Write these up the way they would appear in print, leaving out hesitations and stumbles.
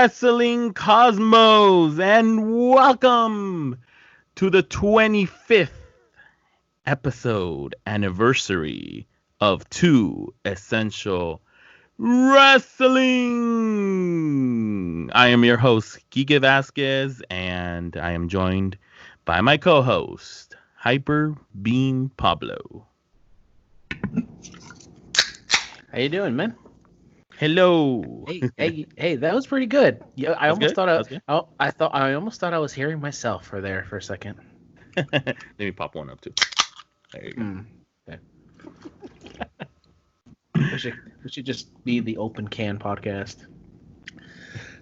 Wrestling Cosmos, and welcome to the 25th episode anniversary of Two Essential Wrestling. I am your host, Quique Vazquez, and I am joined by my co-host, HyperBeamPablo. How you doing, man? Hello. Hey, that was pretty good. Yeah, I almost thought I almost thought I was hearing myself for a second. Let me pop one up too. There you go. Okay. we should just be the Open Can podcast.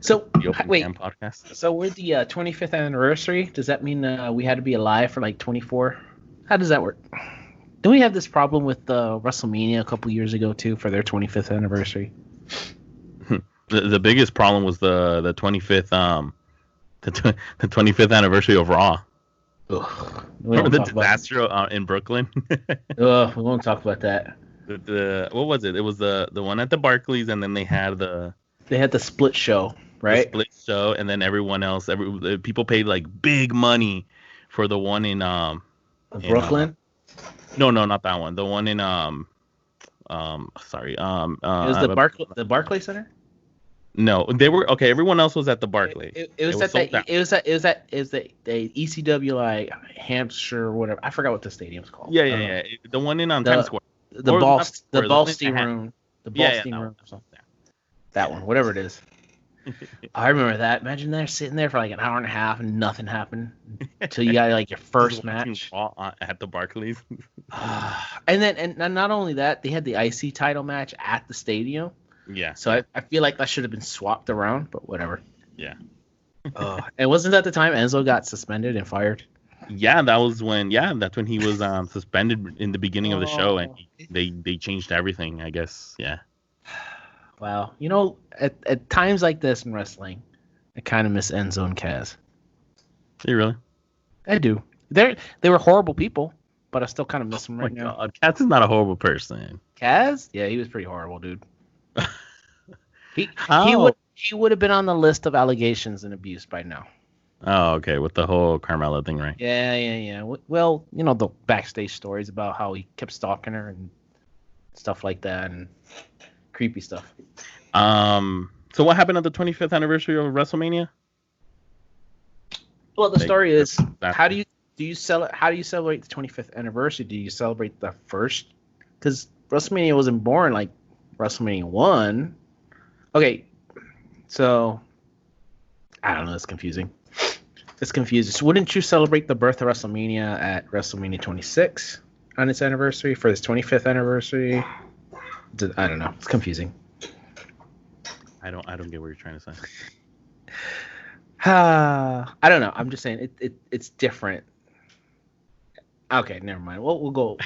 So Podcast. So we're the 25th anniversary. Does that mean we had to be alive for like 24? How does that work? Didn't we have this problem with WrestleMania a couple years ago too for their 25th anniversary? The biggest problem was the 25th the 25th anniversary of Raw. Remember the disaster in Brooklyn? We won't talk about that. What was it? It was the one at the Barclays, and then they had the split show, right? The split show, and then everyone else, people paid like big money for the one in Brooklyn. No, not that one. The one in it was the Barclays Center. No, they were okay. Everyone else was at the Barclays. It was at the ECW like Hampshire or whatever. I forgot what the stadium's called. Yeah. The one in Times Square. The Ballstein room. The Ballstein room or something. That one, whatever it is. I remember that. Imagine they're sitting there for like an hour and a half and nothing happened until you got like your first match at the Barclays. and not only that, they had the IC title match at the stadium. Yeah. So I feel like that should have been swapped around, but whatever. Yeah. And wasn't that the time Enzo got suspended and fired? Yeah, that's when he was suspended in the beginning of the show, and they changed everything, I guess. Yeah. Wow. At times like this in wrestling, I kind of miss Enzo and Kaz. You really? I do. They were horrible people, but I still kind of miss them right now. God. Kaz is not a horrible person. Kaz? Yeah, he was pretty horrible, dude. He would have been on the list of allegations and abuse by now. Oh, okay, with the whole Carmella thing, right? Yeah. Well, the backstage stories about how he kept stalking her and stuff like that, and creepy stuff. So what happened at the 25th anniversary of WrestleMania? Well, the story is how do you celebrate the 25th anniversary? Do you celebrate the first? Because WrestleMania wasn't born like WrestleMania 1. Okay, so I don't know. It's confusing. So wouldn't you celebrate the birth of WrestleMania at WrestleMania 26 on its anniversary for its 25th anniversary? I don't know. It's confusing. I don't get what you're trying to say. I don't know. I'm just saying it's different. Okay, never mind. We'll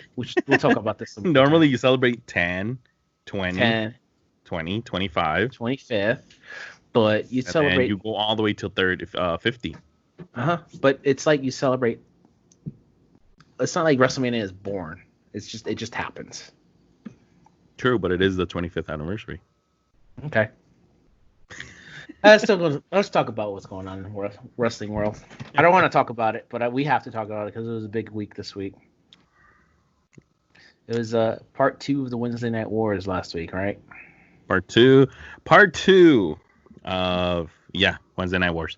talk about this. Normally you celebrate 10, 20, 25, 25th, but you celebrate. You go all the way till 50. But it's like you celebrate. It's not like WrestleMania is born. It just happens. True, but it is the 25th anniversary. Okay. Let's talk about what's going on in the wrestling world. I don't want to talk about it, but we have to talk about it because it was a big week this week. It was part 2 of the Wednesday Night Wars last week, right? Part two of Wednesday Night Wars.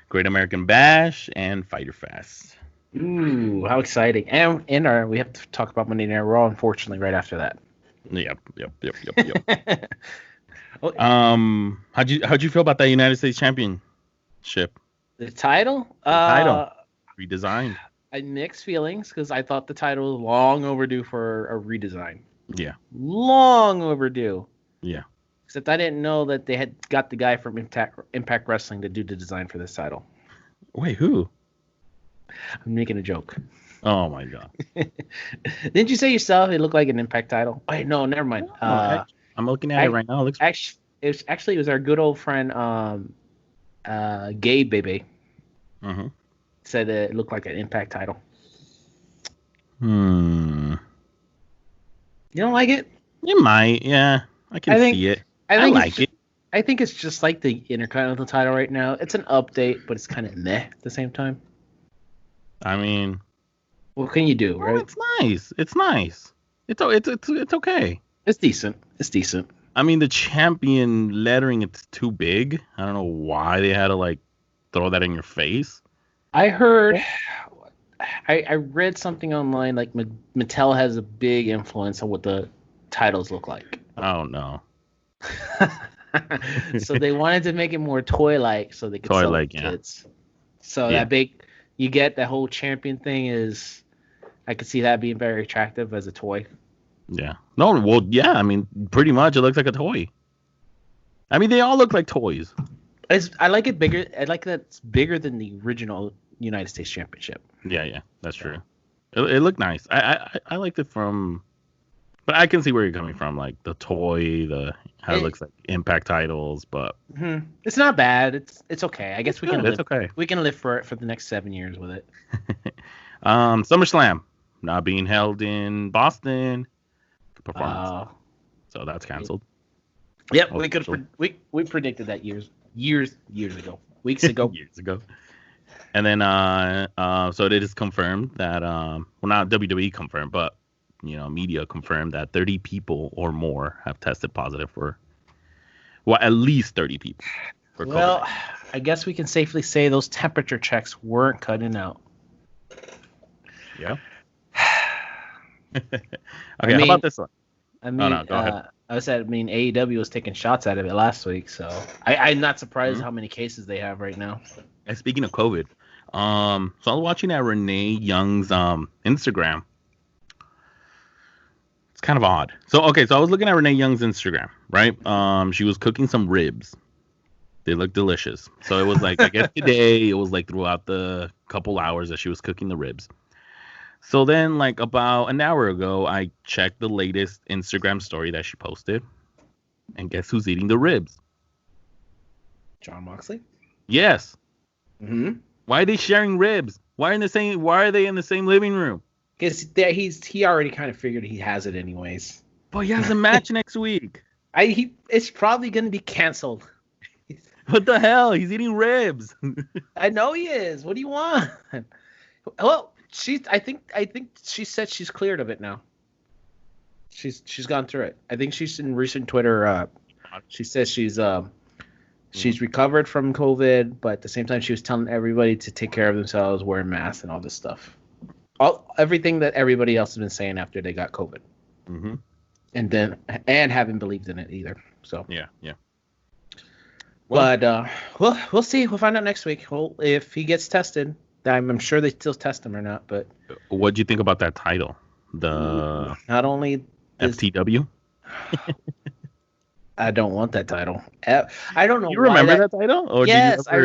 Great American Bash and Fyter Fest. Ooh, how exciting! And we have to talk about Monday Night Raw, unfortunately, right after that. Yep. How'd you feel about that United States Championship? The title? Redesigned. I had mixed feelings because I thought the title was long overdue for a redesign. Yeah. Long overdue. Yeah. Except I didn't know that they had got the guy from Impact Wrestling to do the design for this title. Wait, who? I'm making a joke. Oh my god! Didn't you say yourself it looked like an Impact title? Wait, no, never mind. I'm looking at it right now. It looks it was our good old friend Gabe Baby. Mm-hmm. Said it looked like an Impact title. You don't like it? You might, yeah. I can see it. I like it. I think it's just like the Intercontinental title right now. It's an update, but it's kind of meh at the same time. I mean, what can you do, right? It's nice. It's nice. It's okay. It's decent. It's decent. I mean, the champion lettering, it's too big. I don't know why they had to like throw that in your face. I heard, I read something online like Mattel has a big influence on what the titles look like. Oh no. So they wanted to make it more toy-like, so they could sell it to kids. So that big, you get the whole champion thing is, I could see that being very attractive as a toy. Yeah. No, well, yeah. I mean, pretty much, it looks like a toy. I mean, they all look like toys. I like it bigger. I like that it's bigger than the original United States Championship. Yeah, that's true. It looked nice. I liked it from, but I can see where you're coming from. Like the toy, how it looks like Impact titles, but it's not bad. It's okay. I guess we can live. It's okay. We can live for it for the next 7 years with it. SummerSlam not being held in Boston. Performance. So that's canceled. Yep, we predicted that years ago, weeks ago. Years ago. And then so it is confirmed that well, not WWE confirmed, but media confirmed that 30 people or more have tested positive for, well, at least 30 people for COVID. Well, I guess we can safely say those temperature checks weren't cutting out. Yeah. Okay, how about this one? I mean, go ahead. AEW was taking shots at it last week, so I'm not surprised how many cases they have right now. And speaking of COVID, so I was watching at Renee Young's Instagram. It's kind of odd. So I was looking at Renee Young's Instagram, right? She was cooking some ribs. They look delicious. So it was like, I guess today, it was like throughout the couple hours that she was cooking the ribs. So then, like about an hour ago, I checked the latest Instagram story that she posted, and guess who's eating the ribs? Jon Moxley? Yes. Mm-hmm. Why are they sharing ribs? Why are they in the same living room? Because he already kind of figured he has it anyways. But he has a match next week. It's probably going to be canceled. What the hell? He's eating ribs. I know he is. What do you want? Well, I think she said she's cleared of it now. She's gone through it. I think she's in recent Twitter. She says she's recovered from COVID, but at the same time she was telling everybody to take care of themselves, wear masks, and all this stuff. Everything that everybody else has been saying after they got COVID. Mm-hmm. And haven't believed in it either. So yeah. Well, but we'll see. We'll find out next week. Well, if he gets tested. I'm sure they still test him or not, but what do you think about that title? The not only FTW. I don't want that title. I don't know. You remember that title? Or yes, I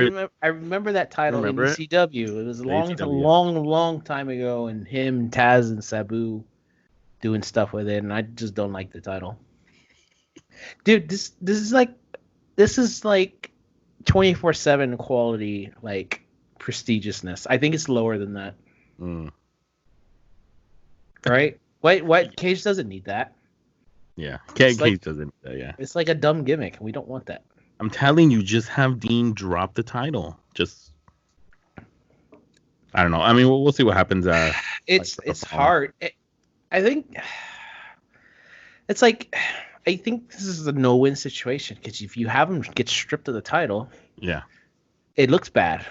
remember that title in ECW. It was a long time ago, and him, Taz, and Sabu doing stuff with it, and I just don't like the title. Dude, this is like 24/7 quality, like prestigiousness. I think it's lower than that. Right? What Cage doesn't need that. Yeah, Cage doesn't need that. Yeah, it's like a dumb gimmick. We don't want that. I'm telling you, just have Dean drop the title. Just, I don't know. I mean, we'll see what happens. It's hard. I think it's like, I think this is a no-win situation, because if you have him get stripped of the title, it looks bad.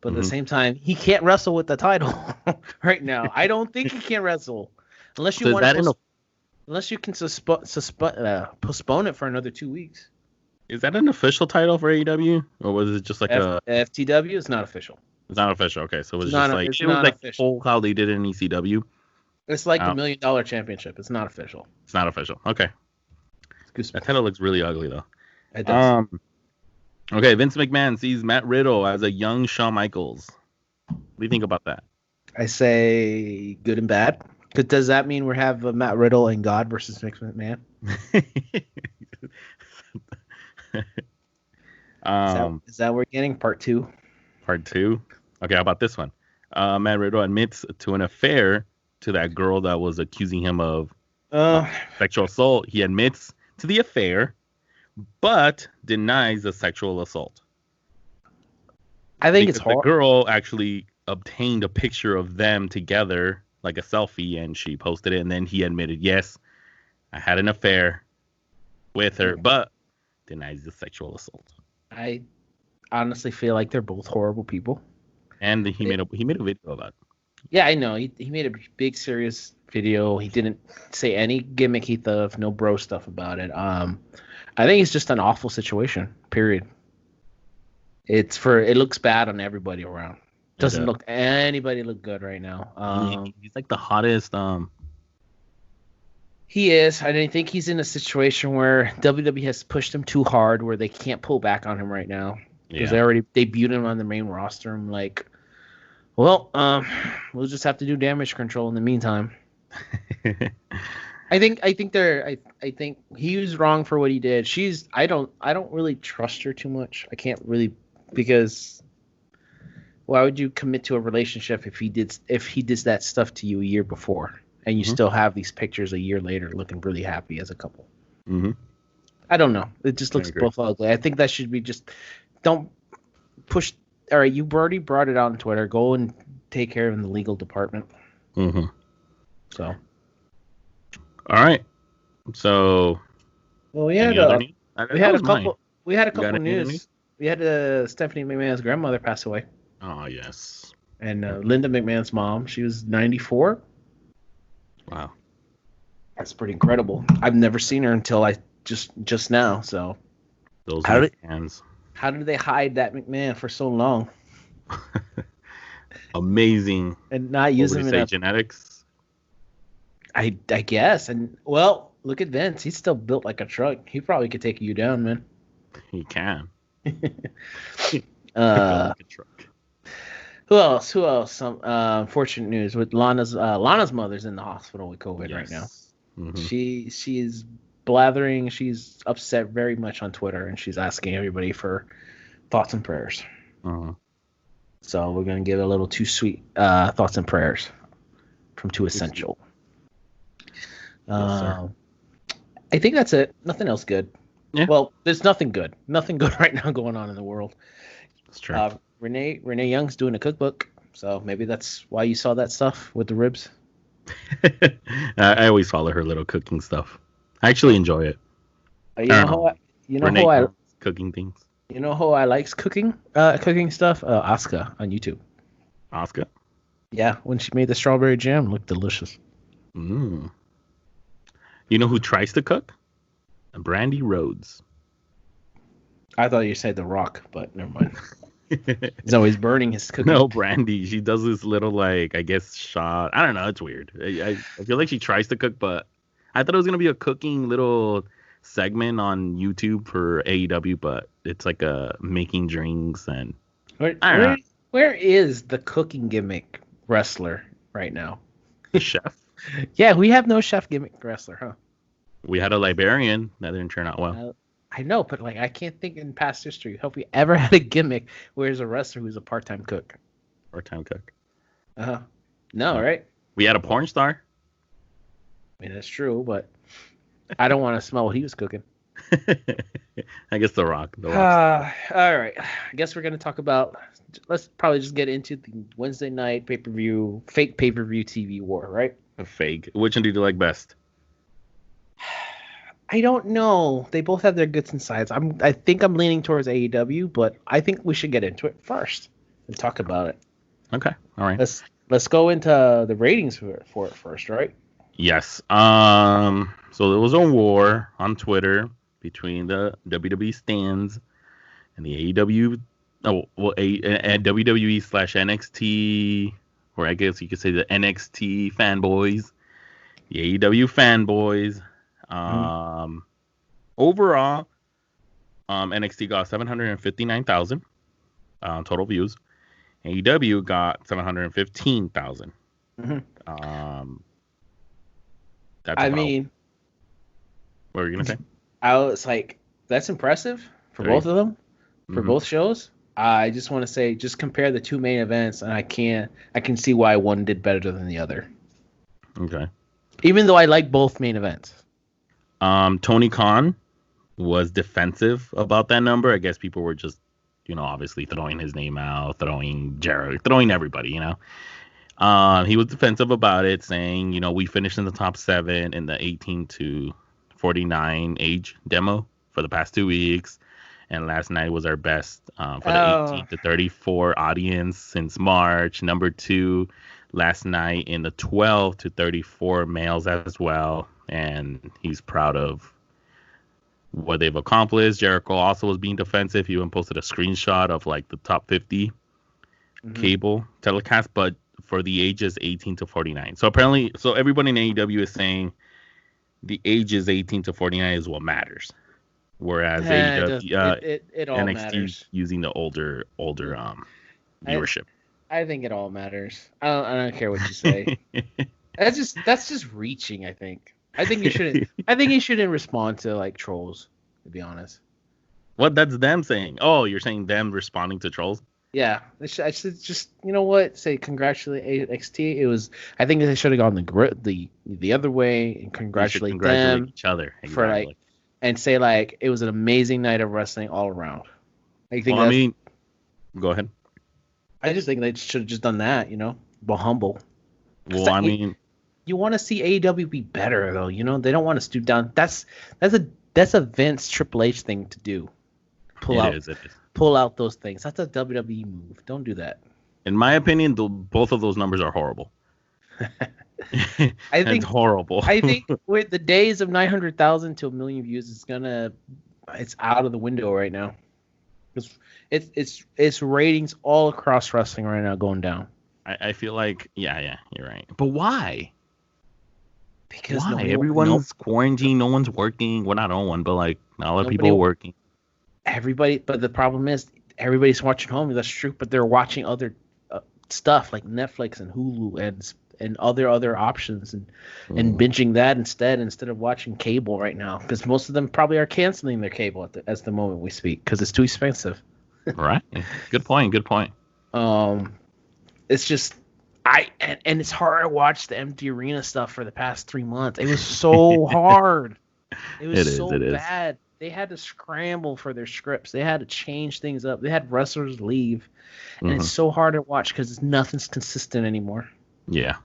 But at the same time, he can't wrestle with the title right now. I don't think he can wrestle unless you unless you can postpone it for another 2 weeks. Is that an official title for AEW, or was it just like a FTW? It's not official. It's not official. Okay, so it was like how they did it in ECW. It's like the $1 Million Championship. It's not official. It's not official. Okay. That title looks really ugly though. It does. Okay, Vince McMahon sees Matt Riddle as a young Shawn Michaels. What do you think about that? I say good and bad. Does that mean we have Matt Riddle and God versus McMahon? Is that what we're getting? Part 2? Part 2? Okay, how about this one? Matt Riddle admits to an affair to that girl that was accusing him of sexual assault. He admits to the affair but denies the sexual assault. I think it's hard. The girl actually obtained a picture of them together, like a selfie, and she posted it, and then he admitted, yes, I had an affair with her, but denies the sexual assault. I honestly feel like they're both horrible people. And he made a video of that. Yeah, I know. He made a big, serious video. He didn't say any gimmicky stuff, no bro stuff about it. I think it's just an awful situation, period. It looks bad on everybody around. Doesn't look anybody look good right now. He's like the hottest. He is. I think he's in a situation where WWE has pushed him too hard, where they can't pull back on him right now because they already debuted him on the main roster. I'm like, well, we'll just have to do damage control in the meantime. I think he was wrong for what he did. I don't really trust her too much. I can't really, because why would you commit to a relationship if he did that stuff to you a year before and you still have these pictures a year later looking really happy as a couple? Mm-hmm. I don't know. It just looks both ugly. I think that should be just don't push. All right, you already brought it out on Twitter. Go and take care of it in the legal department. Mm-hmm. So. All right. So. Well, we had a couple news. We had Stephanie McMahon's grandmother pass away. Oh yes. And Linda McMahon's mom. She was 94. Wow. That's pretty incredible. I've never seen her until I just now. So. Those hands. How did they hide that McMahon for so long? Amazing. And not using genetics. I guess. And well, look at Vince. He's still built like a truck. He probably could take you down, man. He can. Like a truck. Who else? Some unfortunate news with Lana's mother's in the hospital with COVID right now. Mm-hmm. She's blathering. She's upset very much on Twitter, and she's asking everybody for thoughts and prayers. Uh-huh. So we're gonna give a little Too Sweet thoughts and prayers from Too Essential. I think that's it. Nothing else good. Yeah. Well, there's nothing good. Nothing good right now going on in the world. That's true. Renee Young's doing a cookbook, so maybe that's why you saw that stuff with the ribs. I always follow her little cooking stuff. I actually enjoy it. Cooking things. You know who I likes cooking stuff? Asuka on YouTube. Asuka? Yeah, when she made the strawberry jam, it looked delicious. Mm. You know who tries to cook? Brandy Rhodes. I thought you said The Rock, but never mind. He's always burning his cooking. No, Brandy. She does this little, I guess, shot. I don't know. It's weird. I feel like she tries to cook, but I thought it was going to be a cooking little segment on YouTube for AEW, but it's like a making drinks and where is the cooking gimmick wrestler right now? The chef? Yeah, we have no chef gimmick wrestler, huh? We had a librarian that didn't turn out well. I know, but I can't think in past history. Hope we ever had a gimmick where there's a wrestler who's a part-time cook. Part-time cook. No, right? We had a porn star. I mean, that's true, but I don't want to smell what he was cooking. I guess The Rock. All right. I guess we're going to talk about. Let's probably just get into the Wednesday night fake pay-per-view TV war, right? A fake. Which one do you like best? I don't know. They both have their goods and sides. I think I'm leaning towards AEW, but I think we should get into it first and talk about it. Okay. All right. Let's go into the ratings for it first, right? Yes. So there was a war on Twitter between the WWE stands and the AEW. WWE/NXT, or I guess you could say the NXT fanboys, the AEW fanboys. Overall, NXT got 759,000 total views. AEW got 715,000. I mean, what were you gonna say? I was like, that's impressive for both of them, for both shows. I just want to say, just compare the two main events, and I can see why one did better than the other. Okay. Even though I like both main events. Tony Khan was defensive about that number. I guess people were just, obviously throwing his name out, throwing Jericho, throwing everybody, He was defensive about it, saying, we finished in the top 7 in the 18 to 49 age demo for the past 2 weeks. And last night was our best for the 18 to 34 audience since March. Number 2 last night in the 12 to 34 males as well. And he's proud of what they've accomplished. Jericho also was being defensive. He even posted a screenshot of like the top 50 cable telecast, but for the ages 18 to 49. So apparently, everybody in AEW is saying the ages 18 to 49 is what matters. Whereas AEW, it all NXT matters. Using the older viewership. I think it all matters. I don't care what you say. That's just reaching. I think you shouldn't. I think you shouldn't respond to like trolls. To be honest. What? That's them saying. Oh, you're saying them responding to trolls? Yeah, I should just say congratulate NXT. I think they should have gone the other way and congratulate them each other exactly. For like. And say like it was an amazing night of wrestling all around. Go ahead. I just think they should have just done that, but humble. Well, you want to see AEW be better though, They don't want to stoop down. That's a Vince Triple H thing to do. Pull out those things. That's a WWE move. Don't do that. In my opinion, both of those numbers are horrible. I think it's horrible. I think with the days of 900,000 to 1 million views, it's out of the window right now. It's ratings all across wrestling right now going down. I feel like you're right. But why? Because everyone's quarantined, no one's working. Well, not no one, but like not a lot of people are working. Everybody, but the problem is everybody's watching home. That's true, but they're watching other stuff like Netflix and Hulu and other options and binging that instead of watching cable right now, because most of them probably are canceling their cable at the moment we speak because it's too expensive. Right. Good point. It's just and it's hard to watch the empty arena stuff for the past 3 months. It was so hard. It was so bad. They had to scramble for their scripts. They had to change things up. They had wrestlers leave, and it's so hard to watch because nothing's consistent anymore. Yeah,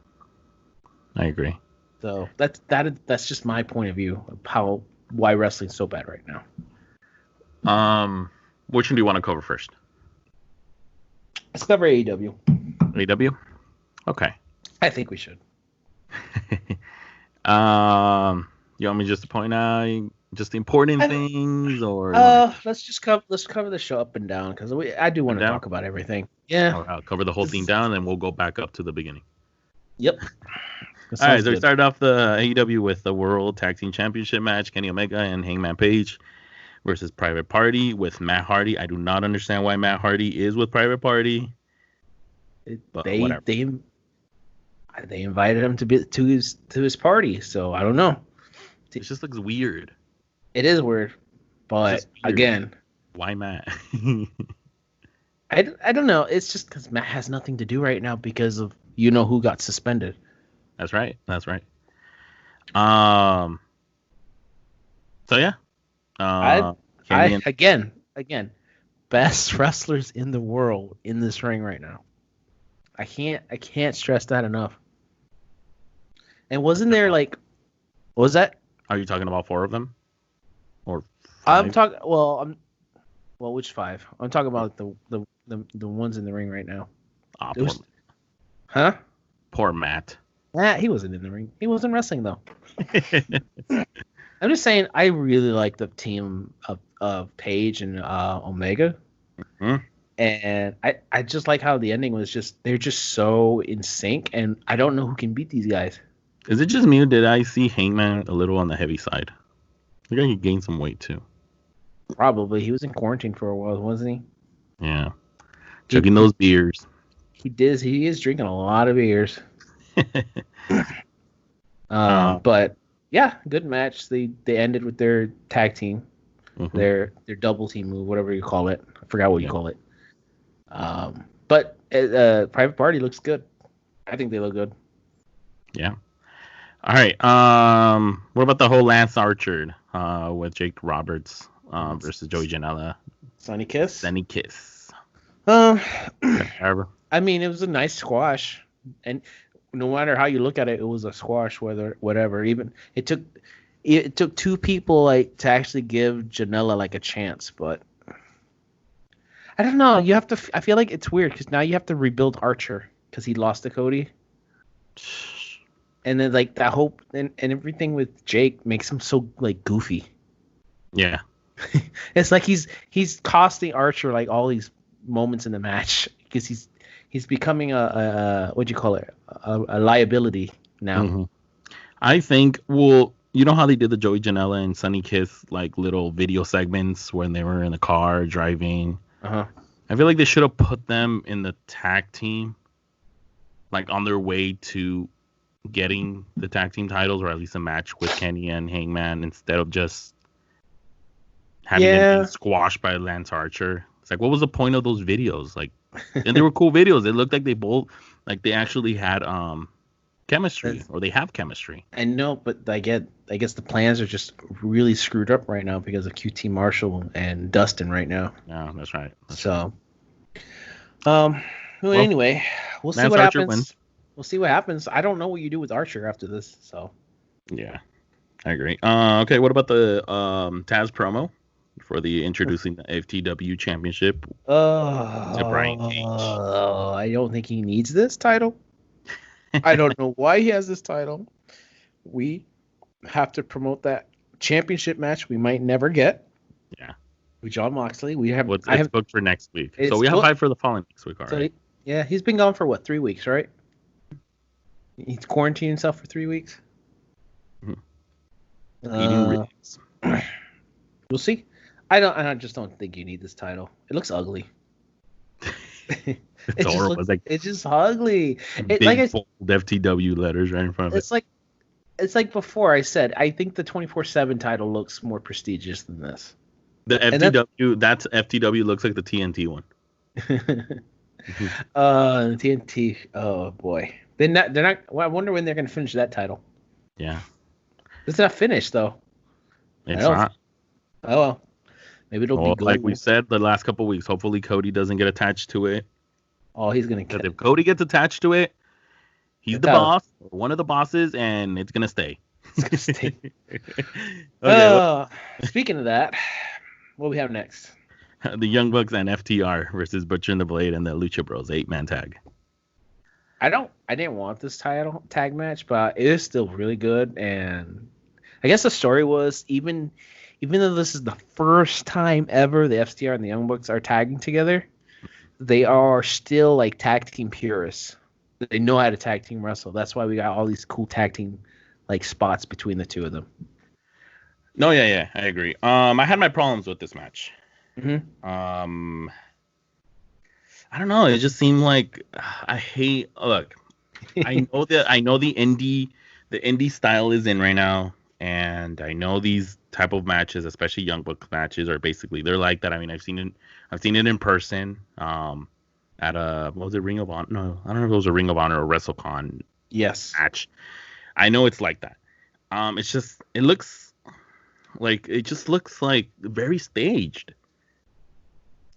I agree. So that's just my point of view of why wrestling's so bad right now. Which one do you want to cover first? Let's cover AEW. AEW? Okay. I think we should. You want me just to point out just the important things, or let's cover the show up and down because I do want to talk about everything. Yeah. Right, I'll cover the whole thing down, and we'll go back up to the beginning. Yep. All right, so we started off the AEW with the World Tag Team Championship match, Kenny Omega and Hangman Page versus Private Party with Matt Hardy. I do not understand why Matt Hardy is with Private Party. They invited him to his party, so I don't know. It just looks weird. It is weird, but again, why Matt? I don't know. It's just because Matt has nothing to do right now because of who got suspended. That's right. So yeah. Again, best wrestlers in the world in this ring right now. I can't stress that enough. And wasn't there like, what was that? Are you talking about 4 of them? Or 5? I'm talking. Well, which 5? I'm talking about the ones in the ring right now. Huh? Poor Matt. He wasn't in the ring. He wasn't wrestling though. I'm just saying, I really like the team of Page and Omega, and I just like how the ending was they're just so in sync, and I don't know who can beat these guys. Is it just me, or did I see Hangman a little on the heavy side? I think he gained some weight too. Probably. He was in quarantine for a while, wasn't he? Yeah. Chugging those beers. He did. He is drinking a lot of beers. But yeah, good match. They ended with their tag team, their double team move, whatever you call it. I forgot what you call it. But Private Party looks good. I think they look good. Yeah. All right. What about the whole Lance Archer with Jake Roberts versus Joey Janela. Sunny Kiss. Whatever. I mean, it was a nice squash, and no matter how you look at it, it was a squash. Whatever. Even it took two people like to actually give Janela like a chance, but I don't know. You have to. I feel like it's weird because now you have to rebuild Archer because he lost to Cody, and then like that hope and everything with Jake makes him so like goofy. Yeah, it's like he's costing Archer like all these moments in the match because he's becoming a what do you call it, a liability now. Mm-hmm. I think, well, you know how they did the Joey Janela and Sunny Kiss like little video segments when they were in the car driving. Uh-huh. I feel like they should have put them in the tag team, like on their way to getting the tag team titles, or at least a match with Kenny and Hangman, instead of just having them be squashed by Lance Archer. It's like, what was the point of those videos? Like, and they were cool videos. It looked like they both, like they actually had chemistry, or they have chemistry. I know, but I guess the plans are just really screwed up right now because of QT Marshall and Dustin right now. Yeah, that's right. Well, anyway, we'll see what Archer happens. Wins. We'll see what happens. I don't know what you do with Archer after this, so. Yeah, I agree. Okay, what about the Taz promo for the introducing the FTW Championship to Brian Cage? I don't think he needs this title. I don't know why he has this title. We have to promote that championship match we might never get. Yeah. With Jon Moxley. It's booked for next week. So we have 5 for the following next week. All right. Yeah, he's been gone for what, 3 weeks, right? He's quarantined himself for 3 weeks. Mm-hmm. Eating ribs. We'll see. I just don't think you need this title. It looks ugly. It's horrible. It's just ugly. Big bold FTW letters right in front of it. It's like before I said, I think the 24/7 title looks more prestigious than this. The FTW, that's FTW looks like the TNT one. TNT. Oh boy, they're not. Well, I wonder when they're gonna finish that title. Yeah, it's not finished though. It's not. Oh well, maybe it'll be good. Like we said the last couple of weeks. Hopefully Cody doesn't get attached to it. Oh, he's gonna. Because if Cody gets attached to it, he's the boss, or one of the bosses, and it's gonna stay. It's gonna stay. Speaking of that, what do we have next? The Young Bucks and FTR versus Butcher and the Blade and the Lucha Bros 8-man tag. I didn't want this title tag match, but it is still really good. And I guess the story was even though this is the first time ever the FTR and the Young Bucks are tagging together, they are still like tag team purists. They know how to tag team wrestle. That's why we got all these cool tag team like spots between the two of them. No, yeah, I agree. I had my problems with this match. Mm-hmm. I don't know. It just seemed like I hate. Look, I know the indie style is in right now, and I know these type of matches, especially Young Bucks matches, are basically they're like that. I mean, I've seen it in person. At a what was it, Ring of Honor? No, I don't know if it was a Ring of Honor or WrestleCon. Yes. Match. I know it's like that. It looks like very staged.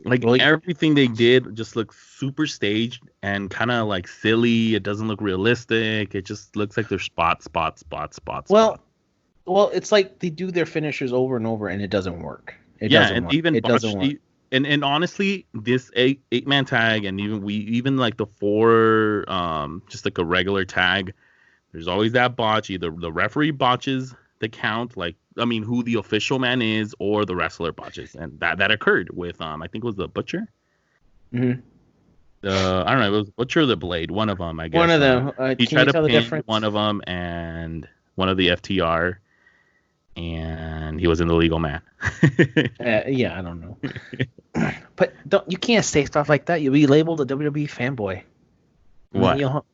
Like everything they did just looks super staged and kind of like silly. It doesn't look realistic. It just looks like they're spot. Well, it's like they do their finishers over and over and it doesn't work. It doesn't work. And honestly, this 8-man tag and even like the 4 just like a regular tag, there's always that botch. Either the referee botches the count, like I mean who the official man is, or the wrestler botches, and that occurred with I think it was the Butcher. Mm-hmm. I don't know, it was Butcher or the Blade, one of them, I guess. One of them. He tried to pin one of them, and one of the FTR, and he was an illegal man. Yeah, I don't know. But you can't say stuff like that. You'll be labeled a WWE fanboy. What?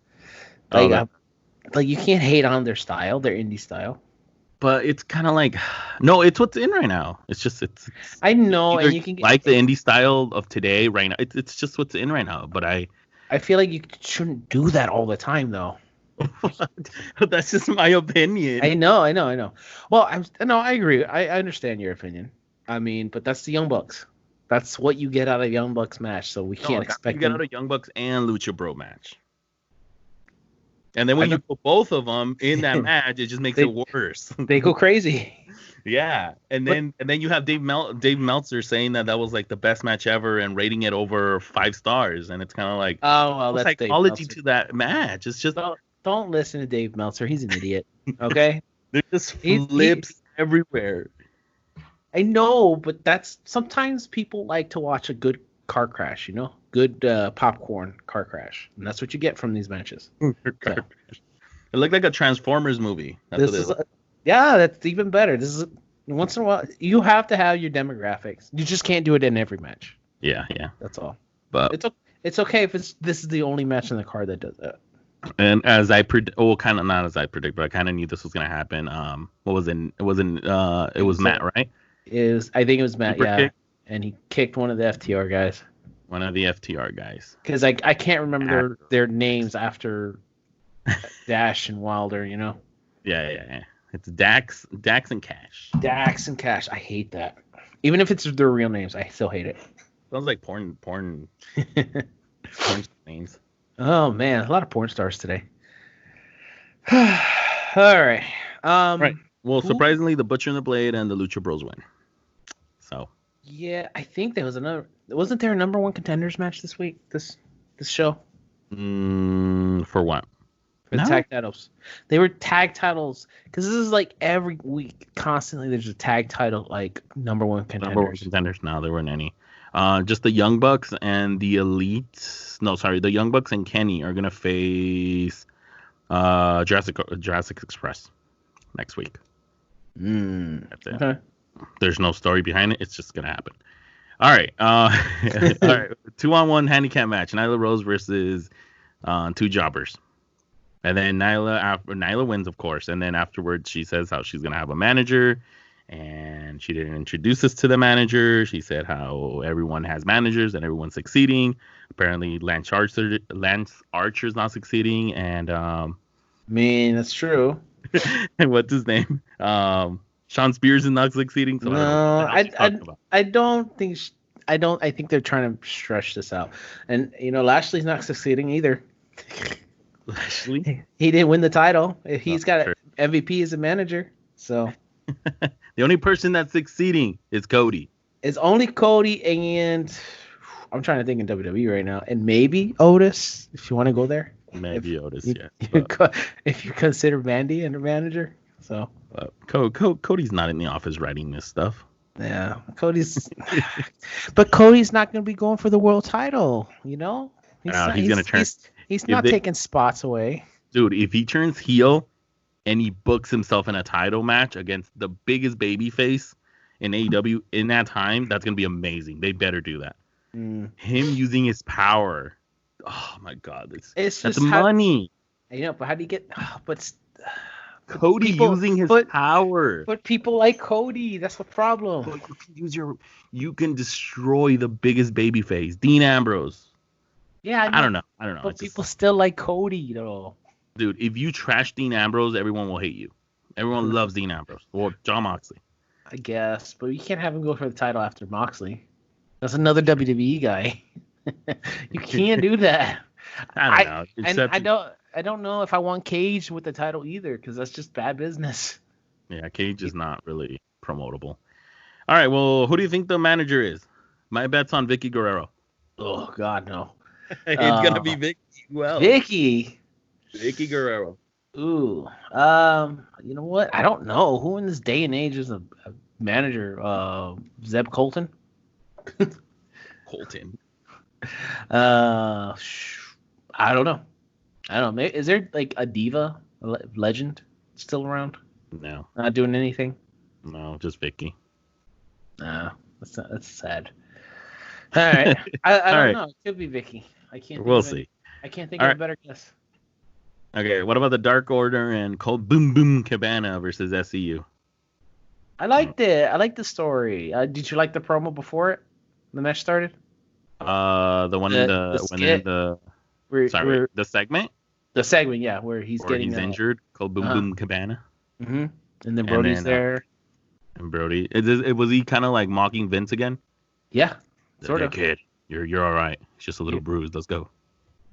Like you can't hate on their style, their indie style. But it's kind of like, no, it's what's in right now. It's I know, and you can like the indie style of today right now. It's just what's in right now. But I feel like you shouldn't do that all the time, though. That's just my opinion. I know. Well, I agree. I understand your opinion. I mean, but that's the Young Bucks. That's what you get out of Young Bucks match. So we can't expect you get out of Young Bucks and Lucha Bro match. And then when you put both of them in that match, it just makes it worse. They go crazy. Yeah, and then you have Dave Meltzer saying that was like the best match ever and rating it over 5 stars, and it's kind of like, oh well, that's psychology to that match. It's just don't listen to Dave Meltzer. He's an idiot. Okay, there's just flips everywhere. I know, but that's sometimes people like to watch a good car crash. Good popcorn car crash, and that's what you get from these matches. It looked like a Transformers movie. That's even better. This is once in a while. You have to have your demographics. You just can't do it in every match. Yeah. That's all. But it's okay if this is the only match in the card that does that. And as I kind of not as I predict, but I kind of knew this was gonna happen. What was it? It was Matt, right? I think it was Matt. Super kick? And he kicked one of the FTR guys. One of the FTR guys. Because I can't remember their names after Dash and Wilder. Yeah. It's Dax and Cash. Dax and Cash. I hate that. Even if it's their real names, I still hate it. Sounds like porn names. Oh man, a lot of porn stars today. All right. Right. Well, surprisingly, the Butcher and the Blade and the Lucha Bros win. So. Yeah, I think there was another. Wasn't there a number 1 contenders match this week? This show. For what? For the tag titles. They were tag titles because this is like every week, constantly. There's a tag title like number 1 contenders. Number 1 contenders. No, there weren't any. Just the Young Bucks and the Elite. No, sorry, the Young Bucks and Kenny are gonna face Jurassic Express next week. That's it. Okay. There's no story behind it. It's just gonna happen. All right. All right. 2-on-1 handicap match. Nyla Rose versus 2 jobbers. And then Nyla wins, of course. And then afterwards, she says how she's gonna have a manager. And she didn't introduce us to the manager. She said how everyone has managers and everyone's succeeding. Apparently, Lance Archer's not succeeding, and that's true. And what's his name? Sean Spears is not succeeding. So no, I don't think. I think they're trying to stretch this out. And Lashley's not succeeding either. Lashley? He didn't win the title. He's got MVP as a manager. So. The only person that's succeeding is Cody. It's only Cody, and I'm trying to think in WWE right now, and maybe Otis, if you want to go there. Maybe Otis, yeah. If you consider Mandy and her manager, so. Cody's not in the office writing this stuff. Yeah, but Cody's not going to be going for the world title. He's going to turn. He's not taking spots away. Dude, if he turns heel. And he books himself in a title match against the biggest babyface in AEW in that time, that's going to be amazing. They better do that. Him using his power. Oh, my God. That's money. But how do you get... Cody using his power. But people like Cody. That's the problem. But you can destroy the biggest babyface. Dean Ambrose. Yeah, I don't know. But people still like Cody, though. Dude, if you trash Dean Ambrose, everyone will hate you. Everyone loves Dean Ambrose or Jon Moxley. I guess, but you can't have him go for the title after Moxley. That's another WWE guy. You can't do that. I don't know. I don't know if I want Cage with the title either, because that's just bad business. Yeah, Cage is not really promotable. All right, well, who do you think the manager is? My bet's on Vicky Guerrero. Oh God, no. It's gonna be Vicky. Well, Vicky Guerrero. Ooh. You know what? I don't know. Who in this day and age is a manager? Zeb Colton? Colton. I don't know. Maybe, is there like a diva, legend still around? No. Not doing anything? No, just Vicky. That's sad. All right. I don't know. It could be Vicky. We'll see. I can't think of a better guess. Okay, what about the Dark Order and Colt Boom Boom Cabana versus SCU? I liked it. I liked the story. Did you like the promo before the match started? The one the segment? The segment, yeah, where he's injured, called Boom Boom Cabana. Mm-hmm. And then Brody's there. And Brody, was he kind of like mocking Vince again? Yeah, sort of. Kid, you're all right. It's just a little bruise. Let's go.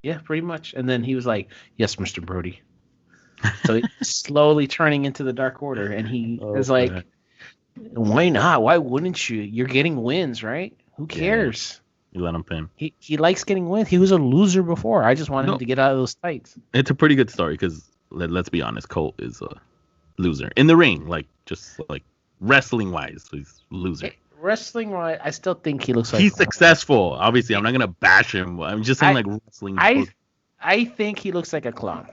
Yeah, pretty much. And then he was like, "Yes, Mr. Brody." So he's slowly turning into the Dark Order, and he is like, man. "Why not? Why wouldn't you? You're getting wins, right? Who cares?" You let him pin. He likes getting wins. He was a loser before. I just wanted him to get out of those tights. It's a pretty good story because let's be honest, Colt is a loser in the ring, like just like wrestling wise, he's a loser. Wrestling wise, I still think he looks like he's successful. Obviously, I'm not gonna bash him. I'm just saying like wrestling. I think he looks like a clown.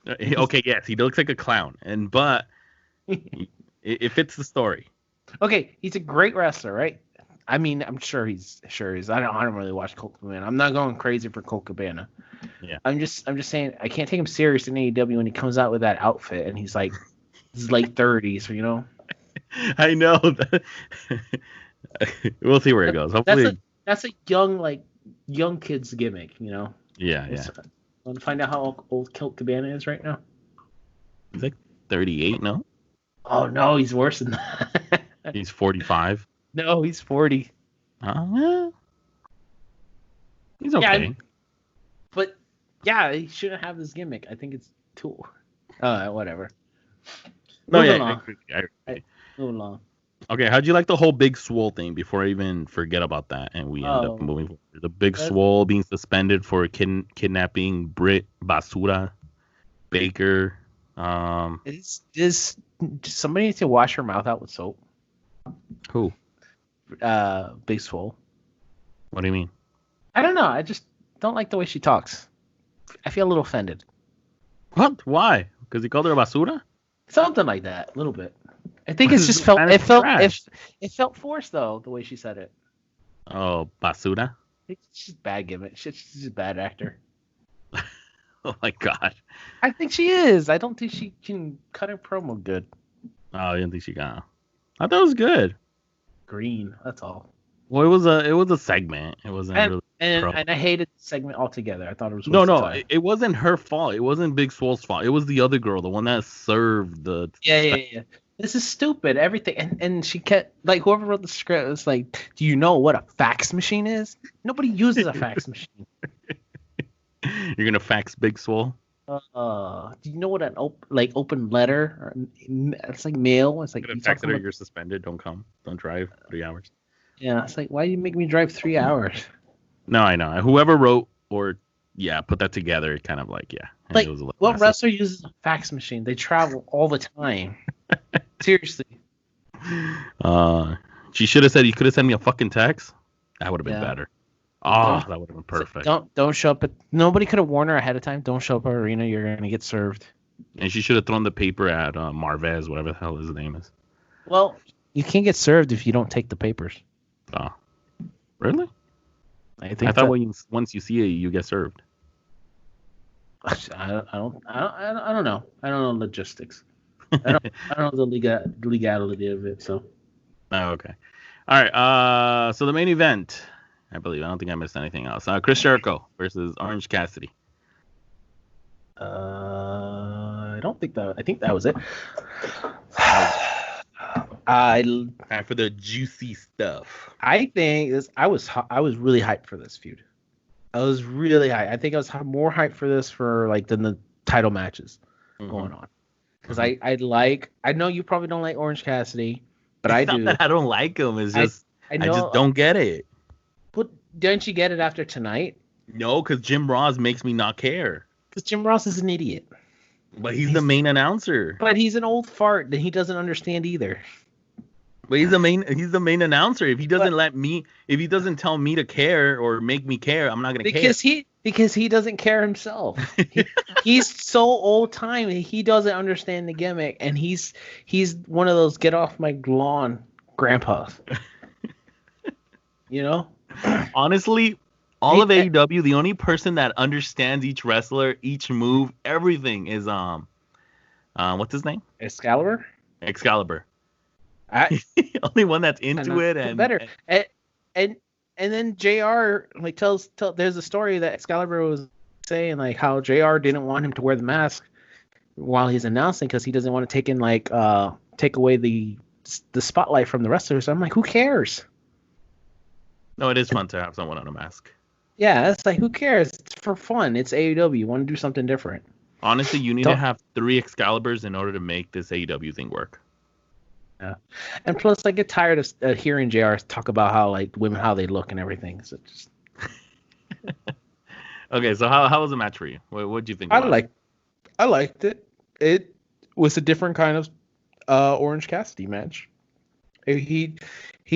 Okay, yes, he looks like a clown, but it fits the story. Okay, he's a great wrestler, right? I mean, I'm sure he's. I don't really watch Colt Cabana. I'm not going crazy for Colt Cabana. Yeah. I'm just saying I can't take him serious in AEW when he comes out with that outfit and he's like his late 30s, you know. I know. We'll see where it goes. Hopefully, that's a young kid's gimmick, you know. Yeah. Want to find out how old Colt Cabana is right now? He's like 38, no? Oh no, he's worse than that. He's 45. No, he's 40. He's okay. Yeah, but yeah, he shouldn't have this gimmick. I think it's too. Whatever. No, Moving yeah. along. I agree. Moving along. Okay, how'd you like the whole Big Swole thing before I even forget about that and we end up moving forward? The Big Swole being suspended for kidnapping Britt Basura Baker. Does somebody need to wash her mouth out with soap? Who? Big Swole. What do you mean? I don't know. I just don't like the way she talks. I feel a little offended. What? Why? Because he called her a basura? Something like that, a little bit. I think it's just it felt forced though, the way she said it. Oh, basura? It's just bad gimmick. She's just a bad actor. Oh my god. I think she is. I don't think she can cut her promo good. Oh, I didn't think she got. I thought it was good. Green, that's all. Well, it was a segment. It wasn't really. And I hated the segment altogether. I thought it was it wasn't her fault. It wasn't Big Swole's fault. It was the other girl, the one that served the. Yeah. This is stupid. Everything, and she kept like whoever wrote the script was like, "Do you know what a fax machine is? Nobody uses a fax machine." You're gonna fax Big Swole? Do you know what an open letter? It's like mail. It's like you fax it or you're suspended. Don't come. Don't drive 3 hours. Yeah, it's like, why do you make me drive 3 hours? No, I know. Whoever wrote or put that together, it kind of like Like, what wrestler uses a fax machine? They travel all the time. Seriously. She should have said, "You could have sent me a fucking text." That would have been better. Oh, that would have been perfect. Don't show up. Nobody could have warned her ahead of time. Don't show up at arena. You're gonna get served. And she should have thrown the paper at Marvez, whatever the hell his name is. Well, you can't get served if you don't take the papers. Oh, really? I thought once you see it, you get served. I don't know. I don't know logistics. I don't know the legality of it. So. Oh, okay. All right. So the main event, I believe. I don't think I missed anything else. Chris Jericho versus Orange Cassidy. I don't think that. I think that was it. Time for the juicy stuff. I think this. I was really hyped for this feud. I was really hyped. I think I was more hyped for this than the title matches going on. Because I know you probably don't like Orange Cassidy, but I do. Not that I don't like him. It's just I just don't get it. But don't you get it after tonight? No, because Jim Ross makes me not care. Because Jim Ross is an idiot. But he's the main announcer. But he's an old fart that he doesn't understand either. But he's the main announcer. If he doesn't tell me to care or make me care, I'm not gonna care. Because he doesn't care himself. He's so old time. He doesn't understand the gimmick, and he's one of those get off my lawn grandpas. You know? Honestly, all of AEW, the only person that understands each wrestler, each move, everything is what's his name? Excalibur. Only one that's into it and better. And then JR tells there's a story that Excalibur was saying like how JR didn't want him to wear the mask while he's announcing because he doesn't want to take away the spotlight from the wrestlers. I'm like, who cares? No, it is fun to have someone on a mask. Yeah, it's like, who cares? It's for fun. It's AEW. You want to do something different. Honestly, you need to have 3 Excaliburs in order to make this AEW thing work. Yeah, and plus, I get tired of hearing JR talk about how like women, how they look and everything. So just... Okay, so how was the match for you? What did you think? I liked it. It was a different kind of Orange Cassidy match. He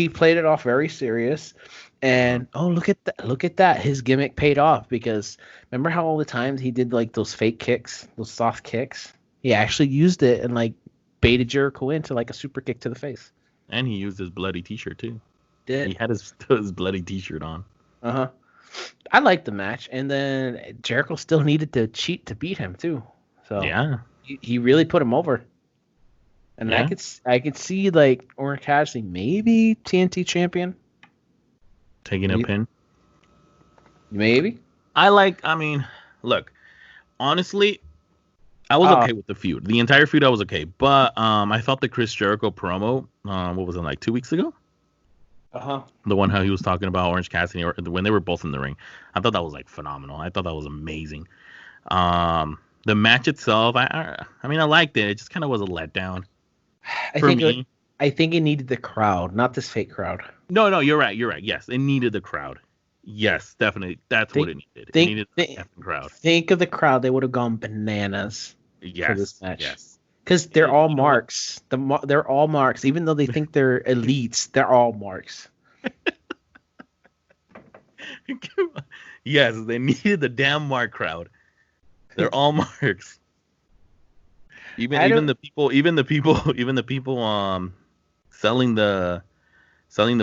played it off very serious, and look at that, his gimmick paid off, because remember how all the times he did like those fake kicks, those soft kicks? He actually used it and like baited Jericho into like a super kick to the face. And he used his bloody t-shirt too. Did he had his bloody t-shirt on? I liked the match, and then Jericho still needed to cheat to beat him too. So yeah, he really put him over. And yeah. I could see like Orange Cassidy maybe TNT champion taking a pin. Maybe. I mean, look, honestly, I was okay with the feud. The entire feud I was okay, but I thought the Chris Jericho promo, what was it, like 2 weeks ago? The one how he was talking about Orange Cassidy when they were both in the ring. I thought that was like phenomenal. I thought that was amazing. The match itself, I mean, I liked it. It just kind of was a letdown. I think it needed the crowd, not this fake crowd. No, you're right. Yes, it needed the crowd. Yes, definitely. That's what it needed. It needed the crowd. Think of the crowd. They would have gone bananas for this match. Yes. Because they're all marks. They're all marks. Even though they think they're elites, they're all marks. Yes, they needed the damn mark crowd. They're all marks. Even the people selling the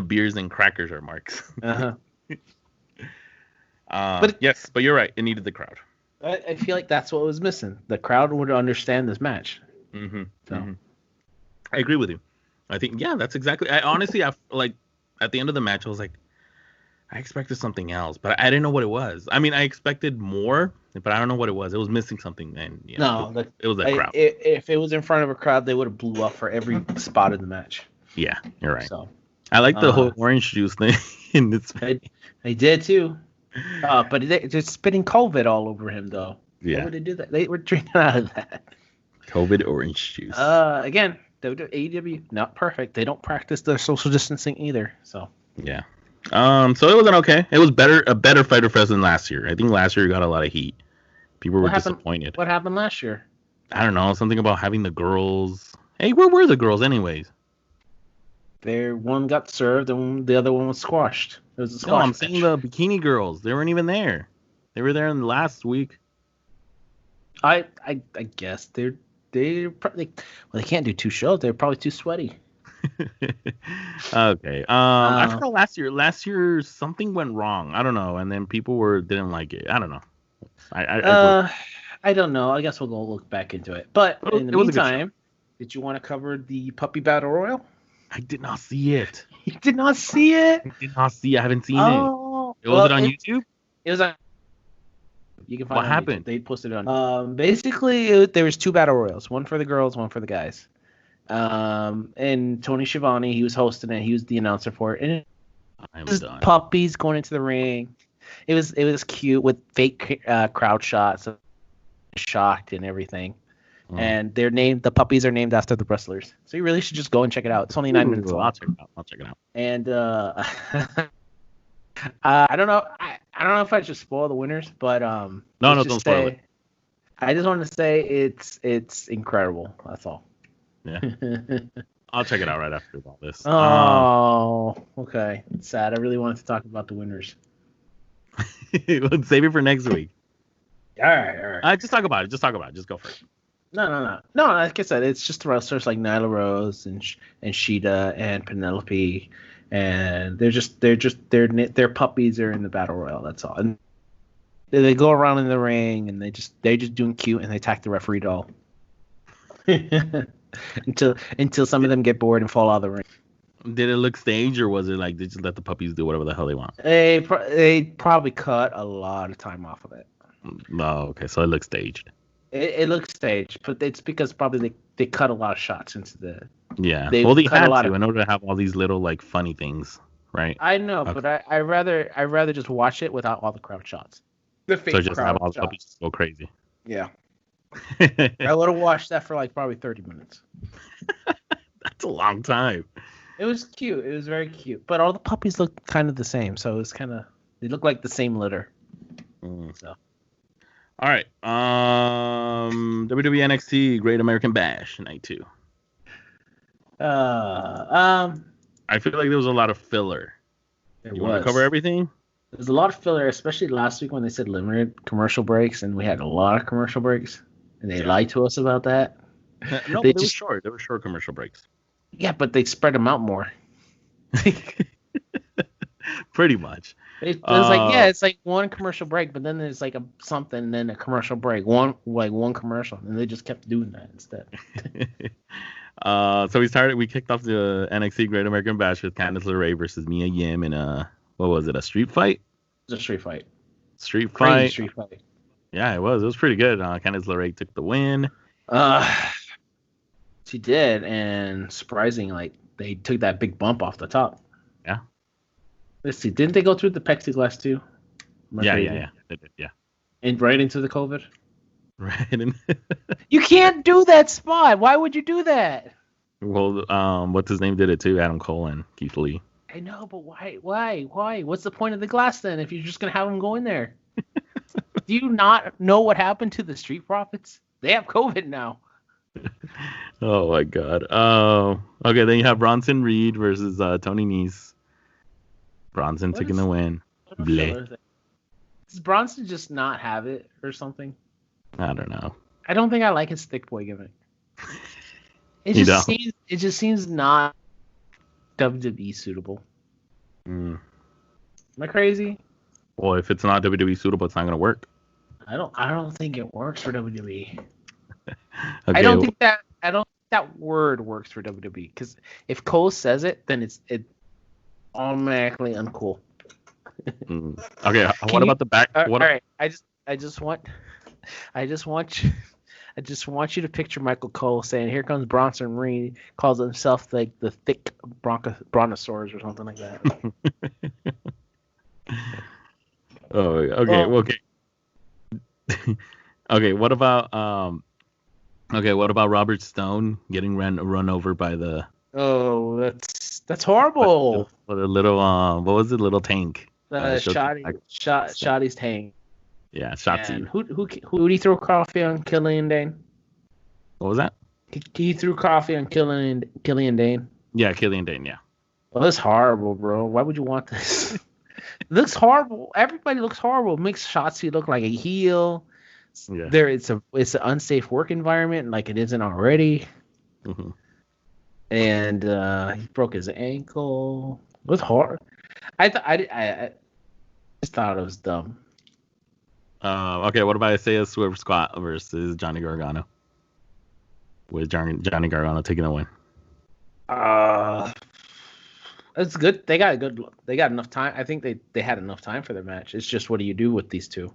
beers and crackers are marks. But you're right. It needed the crowd. I feel like that's what was missing. The crowd would understand this match. I agree with you. I think that's exactly. I honestly, like at the end of the match, I was like, I expected something else, but I didn't know what it was. I mean, I expected more, but I don't know what it was. It was missing something, and it was that crowd. If it was in front of a crowd, they would have blew up for every spot in the match. Yeah, you're right. So I like the whole orange juice thing in this. They did too, but they're spitting COVID all over him though. Yeah, why would they do that? They were drinking out of that. COVID orange juice. Again, AEW not perfect. They don't practice their social distancing either. So yeah. So it wasn't okay. It was a better Fyter Fest than last year. I think last year got a lot of heat. People were disappointed. What happened last year? I don't know. Something about having the girls. Hey, where were the girls anyways? One got served and the other one was squashed. It was a squash. No, I'm saying the bikini girls. They weren't even there. They were there in the last week. I guess they they can't do 2 shows. They're probably too sweaty. Okay. I forgot last year. Last year something went wrong. I don't know, and then people didn't like it. I don't know. I don't know. I guess we'll go look back into it. But in the meantime, did you want to cover the Puppy Battle Royal? I did not see it. You did not see it? I did not see it. I haven't seen it. Was it on YouTube? It was on. You can find what happened? YouTube. They posted it on. Basically, there was 2 battle royals. One for the girls, one for the guys. And Tony Schiavone, he was hosting it. He was the announcer for it. And it was puppies going into the ring. It was cute with fake crowd shots, shocked and everything. And the puppies are named after the wrestlers. So you really should just go and check it out. It's only 9 minutes long. I'll check it out. And I don't know. I don't know if I should spoil the winners, but no, don't spoil it. I just want to say it's incredible. That's all. Yeah. I'll check it out right after all this. Okay. It's sad. I really wanted to talk about the winners. Save it for next week. All right. Just talk about it. Just go for it. No. Like I said, it's just the wrestlers like Nyla Rose and Shida and Penelope, and their puppies are in the battle royal. That's all. And they go around in the ring and they're just doing cute and they attack the referee doll. until some of them get bored and fall out of the ring. Did it look staged, or was it like they just let the puppies do whatever the hell they want? They probably cut a lot of time off of it. Oh, okay. So it looks staged. It looks staged, but it's because probably they cut a lot of shots into the. Yeah. They Well, they cut a had lot to of. in order to have all these little like funny things, right? I know, Okay. but I rather just watch it without all the crowd shots. The So fake just have crowd all the shots. puppies go crazy. Yeah. I would have watched that for like probably 30 minutes. That's a long time. It was cute. It was very cute. But all the puppies looked kind of the same, so it was they look like the same litter. So. All right. WWE NXT Great American Bash Night 2. I feel like there was a lot of filler. You want to cover everything? There's a lot of filler, especially last week when they said limited commercial breaks, and we had a lot of commercial breaks, and they lied to us about that. No, they were short. They were short commercial breaks. Yeah, but they spread them out more. Pretty much. It was it's like one commercial break, but then there's like something, then a commercial break, one commercial, and they just kept doing that instead. So we kicked off the NXT Great American Bash with Candice LeRae versus Mia Yim in a street fight? It was a street fight. Street fight. Yeah, it was. It was pretty good. Candice LeRae took the win. She did, and surprising, like they took that big bump off the top. Yeah. Let's see. Didn't they go through the plexiglass too? Yeah. They did, yeah. And right into the COVID? Right. You can't do that spot. Why would you do that? Well, what's his name did it too? Adam Cole and Keith Lee. I know, but why? What's the point of the glass then if you're just going to have them go in there? Do you not know what happened to the Street Profits? They have COVID now. Oh, my God. Okay, then you have Bronson Reed versus Tony Nese. Bronson taking the win. Does Bronson just not have it or something? I don't know. I don't think I like his thick boy gimmick. It just seems not WWE suitable. Am I crazy? Well, if it's not WWE suitable, it's not gonna work. I don't think it works for WWE. Okay, I don't think that word works for WWE, because if Cole says it, then it's automatically uncool. Okay, what about the back? All right, I just want you to picture Michael Cole saying, "Here comes Bronson Reed," calls himself like the thick brontosaurus or something like that. Oh, okay. Okay. Okay. What about Robert Stone getting run over by the? Oh, that's horrible. What a little what was it? Little tank. Shotty's tank. Yeah, Shotzi. Who did he throw coffee on? Killian Dane. What was that? He threw coffee on Killian Dane. Yeah, Killian Dane. Yeah. Well, that's horrible, bro. Why would you want this? It looks horrible. Everybody looks horrible. It makes Shotzi look like a heel. Yeah. It's an unsafe work environment, like it isn't already. Mm-hmm. And he broke his ankle. It was hard. I just thought it was dumb. Okay, what about Isaiah Swerve Scott versus Johnny Gargano? With Johnny Gargano taking the win. That's good. They got enough time. I think they had enough time for their match. It's just, what do you do with these two?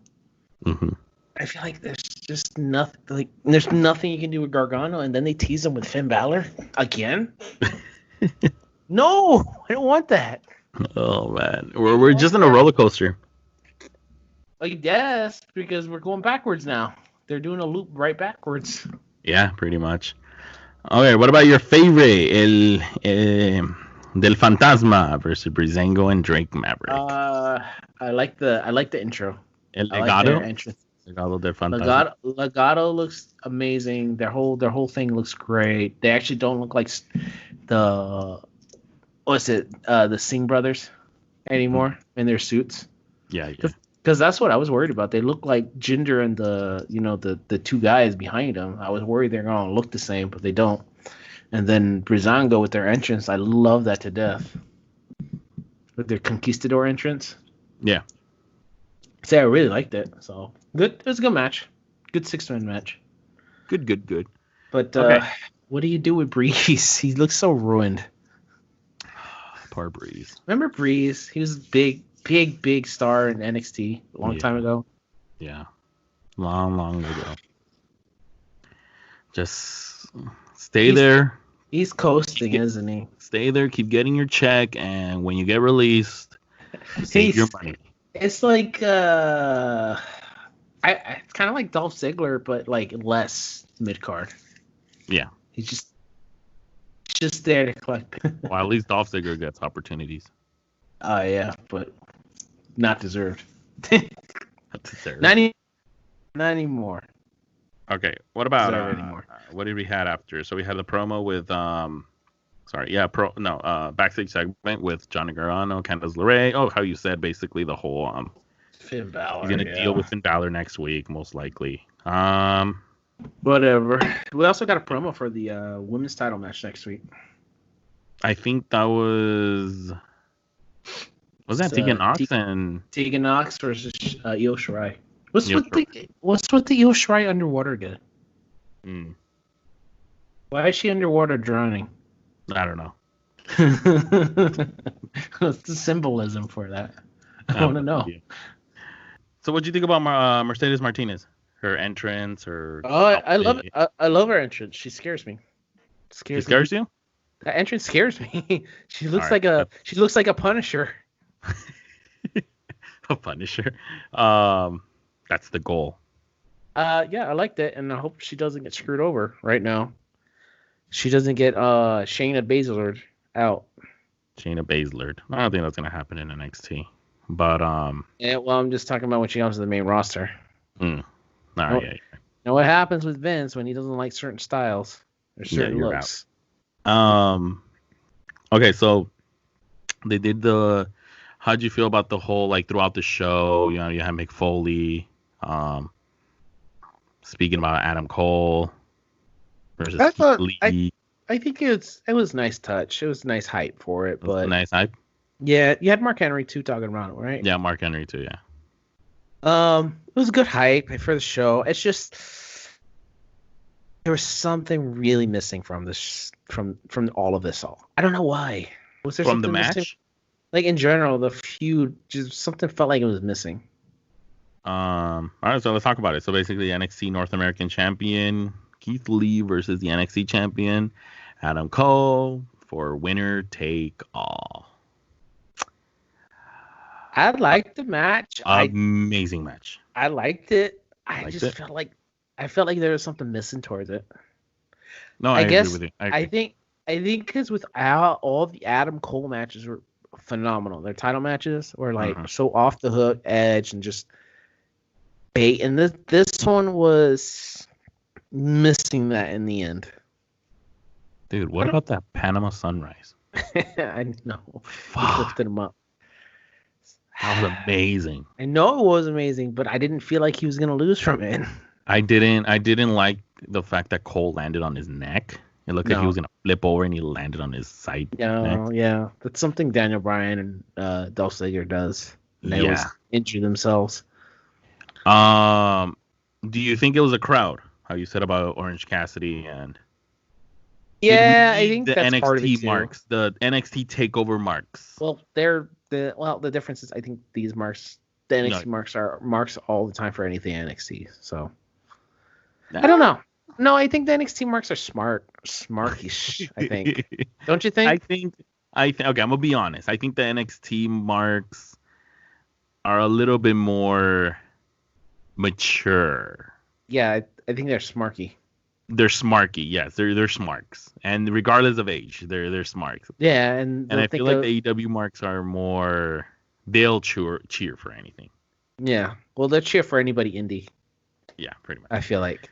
Mm-hmm. I feel like there's just nothing. Like, there's nothing you can do with Gargano, and then they tease him with Finn Balor again. No, I don't want that. Oh man, we're just in a roller coaster. I guess, because we're going backwards now. They're doing a loop right backwards. Yeah, pretty much. Okay, what about your favorite, Del Fantasma versus Breezango and Drake Maverick? I like the intro. El Legado? I like their entrance. Legado del Fantasma. Legado looks amazing. Their whole thing looks great. They actually don't look like the Singh brothers anymore in their suits. Yeah. Because that's what I was worried about. They look like Jinder and the two guys behind them. I was worried they're gonna look the same, but they don't. And then Breezango with their entrance, I love that to death. With their Conquistador entrance. Yeah. I really liked it. So good. It was a good match. Good 6-man match. Good. But okay. What do you do with Breeze? He looks so ruined. Poor Breeze. Remember Breeze? He was a big star in NXT a long time ago. Yeah. long ago. Just stay there. He's coasting, isn't he? Stay there, keep getting your check, and when you get released, save your money. It's like it's kind of like Dolph Ziggler, but like less mid card. Yeah, he's just there to collect. Well, at least Dolph Ziggler gets opportunities. Yeah, but not deserved. Not deserved. Not anymore. Okay, what about what did we had after? So we had the promo with backstage segment with Johnny Gargano, Candice LeRae. Oh, how you said basically the whole Finn Balor. He's gonna deal with Finn Balor next week, most likely. Whatever. We also got a promo for the women's title match next week. I think that was that Tegan Nox and Tegan Nox versus Io Shirai. What's with the Io Shirai underwater again? Why is she underwater drowning? I don't know. What's the symbolism for that? I want to know. So, what do you think about Mercedes Martinez? Her entrance, I love it. I love her entrance. She scares me. She scares you? That entrance scares me. She looks like a Punisher. A Punisher. That's the goal. Yeah, I liked it, and I hope she doesn't get screwed over right now. She doesn't get Shayna Baszler out. Shayna Baszler. I don't think that's gonna happen in NXT. But yeah, well, I'm just talking about when she comes to the main roster. All right. Yeah. Know what happens with Vince when he doesn't like certain styles or certain looks. Okay, so they did the. How'd you feel about the whole throughout the show? You had Mick Foley, speaking about Adam Cole versus Keith Lee. I think it was a nice touch. It was a nice hype for it, but nice hype. Yeah, you had Mark Henry too talking around it, right? Yeah, Mark Henry too. Yeah. It was a good hype for the show. It's just there was something really missing from this, from all of this. I don't know why. Was there from the match? Missing? Like in general, the feud, just something felt like it was missing. All right, so let's talk about it. So basically, NXT North American Champion Keith Lee versus the NXT Champion Adam Cole for winner take all. I liked the match. Amazing match. I liked it. I felt like there was something missing towards it. No, I agree with you. I think because with all the Adam Cole matches were phenomenal. Their title matches were so off the hook, edge, and just bait. And this one was missing that in the end. Dude, what about that Panama Sunrise? I know. Fuck. Lifted him up. That was amazing. I know it was amazing, but I didn't feel like he was gonna lose from it. I didn't like the fact that Cole landed on his neck. It looked like he was gonna flip over, and he landed on his side. Yeah, that's something Daniel Bryan and Dolph Ziggler does. They always injure themselves. Do you think it was a crowd? How you said about Orange Cassidy and? Yeah, I think the that's NXT part of it too. marks, the NXT takeover marks. Well, the difference is I think these marks, the NXT marks are marks all the time for anything NXT. So I don't know. No, I think the NXT marks are smartish. I think. Don't you think? I think. Okay, I'm gonna be honest. I think the NXT marks are a little bit more mature. Yeah, I think they're smarky. They're smarky, yes. They're smarks, and regardless of age, they're smarks. Yeah, and I feel like the AEW marks are more. They'll cheer for anything. Yeah, well, they'll cheer for anybody indie. Yeah, pretty much. I feel like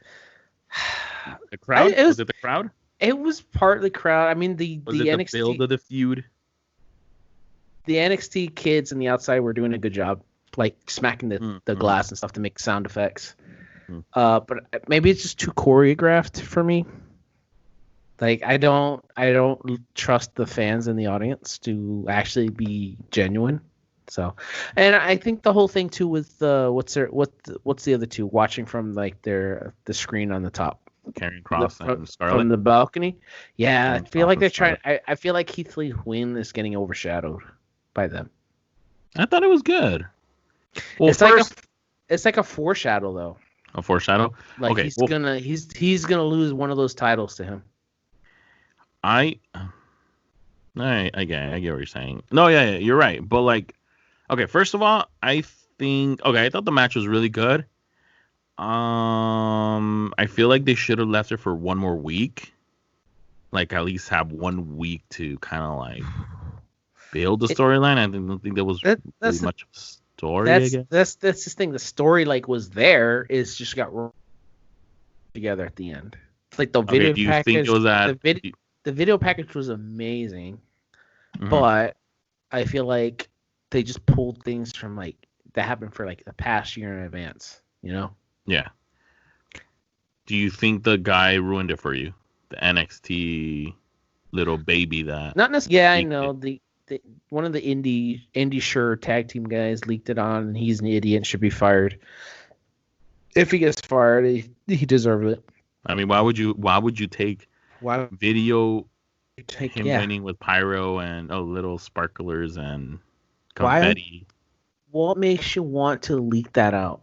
the crowd. Was it the crowd? It was partly crowd. I mean, the NXT the build of the feud. The NXT kids on the outside were doing a good job, like smacking the glass and stuff to make sound effects. But maybe it's just too choreographed for me. Like I don't trust the fans in the audience to actually be genuine. So, and I think the whole thing too with what's the other two watching from like the screen on the top. Karrion Kross and Scarlett from the balcony. Yeah, I feel like they're trying. I feel like Keith Lee's win is getting overshadowed by them. I thought it was good. Well, it's like a foreshadow though. A foreshadow. Like Okay, he's gonna lose one of those titles to him. I get what you're saying. No, yeah, you're right. But like, okay, first of all, I thought the match was really good. I feel like they should have left it for one more week. Like at least have 1 week to kind of like build the storyline. I don't think there was really much story. I guess that's the thing. The story like was there. It's just got together at the end. It's like the video do you package. think it was that the video package was amazing, Mhm. but I feel like they just pulled things from like that happened for like the past year in advance. You know? Yeah. Do you think the guy ruined it for you? The NXT little baby that. Not necessarily. Yeah, I know the one of the indie sure tag team guys leaked it on, and he's an idiot and should be fired. If he gets fired, he deserves it. I mean, why would you take video him winning with pyro and little sparklers and confetti? What makes you want to leak that out?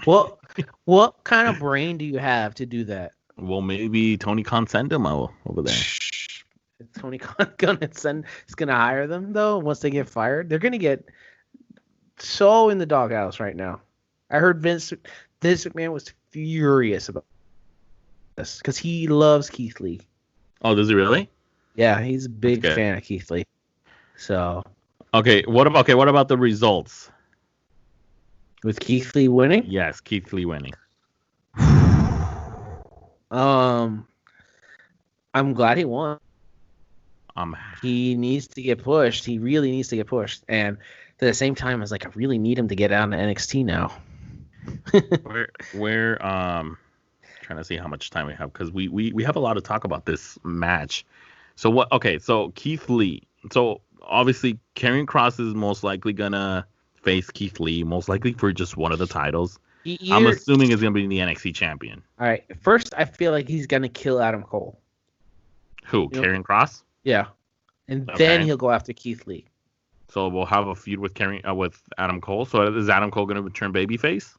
What kind of brain do you have to do that? Well, maybe Tony Khan sent him over there. Is Tony Khan gonna hire them though? Once they get fired, they're gonna get so in the doghouse right now. I heard Vince McMahon was furious about this because he loves Keith Lee. Oh, does he really? Yeah, he's a big fan of Keith Lee. So. Okay, what about the results? With Keith Lee winning? Yes, Keith Lee winning. I'm glad he won. He needs to get pushed. He really needs to get pushed. And at the same time, it's like I really need him to get out of NXT now. we're trying to see how much time we have because we have a lot to talk about this match. So what? Okay, so Keith Lee. So obviously, Karrion Kross is most likely gonna face Keith Lee, most likely for just one of the titles. I'm assuming it's gonna be the NXT champion. All right. First, I feel like he's gonna kill Adam Cole. Who? Karrion Kross? Yeah, and then he'll go after Keith Lee. So we'll have a feud with with Adam Cole. So is Adam Cole gonna turn babyface?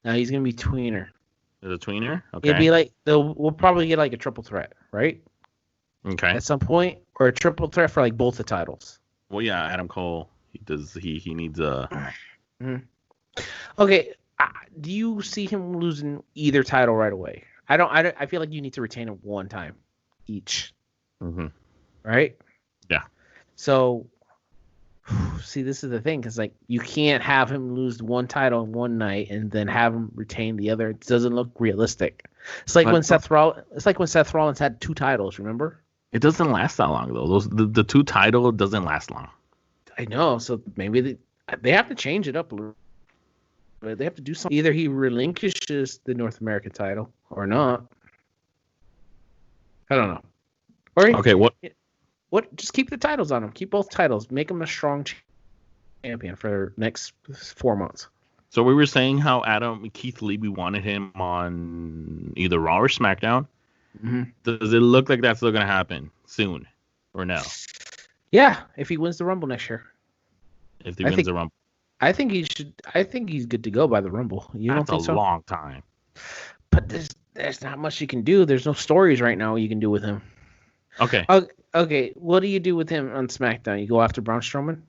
No, he's gonna be tweener. Is a tweener? Okay. It'd be like we'll probably get like a triple threat, right? Okay. At some point, or a triple threat for like both the titles. Well, yeah, Adam Cole. He needs a. Mm-hmm. Okay. Do you see him losing either title right away? I don't. I feel like you need to retain it one time each. Mm-hmm. Right? Yeah. So, see, this is the thing, because like you can't have him lose one title in one night and then have him retain the other. It doesn't look realistic. It's like when Seth Rollins had 2 titles. Remember? It doesn't last that long though. The 2 title doesn't last long. I know. So maybe they have to change it up a little. But they have to do something. Either he relinquishes the North American title or not. I don't know. Or what? Just keep the titles on him. Keep both titles. Make him a strong champion for the next 4 months. So we were saying how Keith Lee, we wanted him on either Raw or SmackDown. Mm-hmm. Does it look like that's still going to happen soon or no? Yeah, if he wins the Rumble next year. If he wins the Rumble. I think he should. I think he's good to go by the Rumble. You don't think so? That's a long time. But there's not much you can do. There's no stories right now you can do with him. Okay. Okay. What do you do with him on SmackDown? You go after Braun Strowman,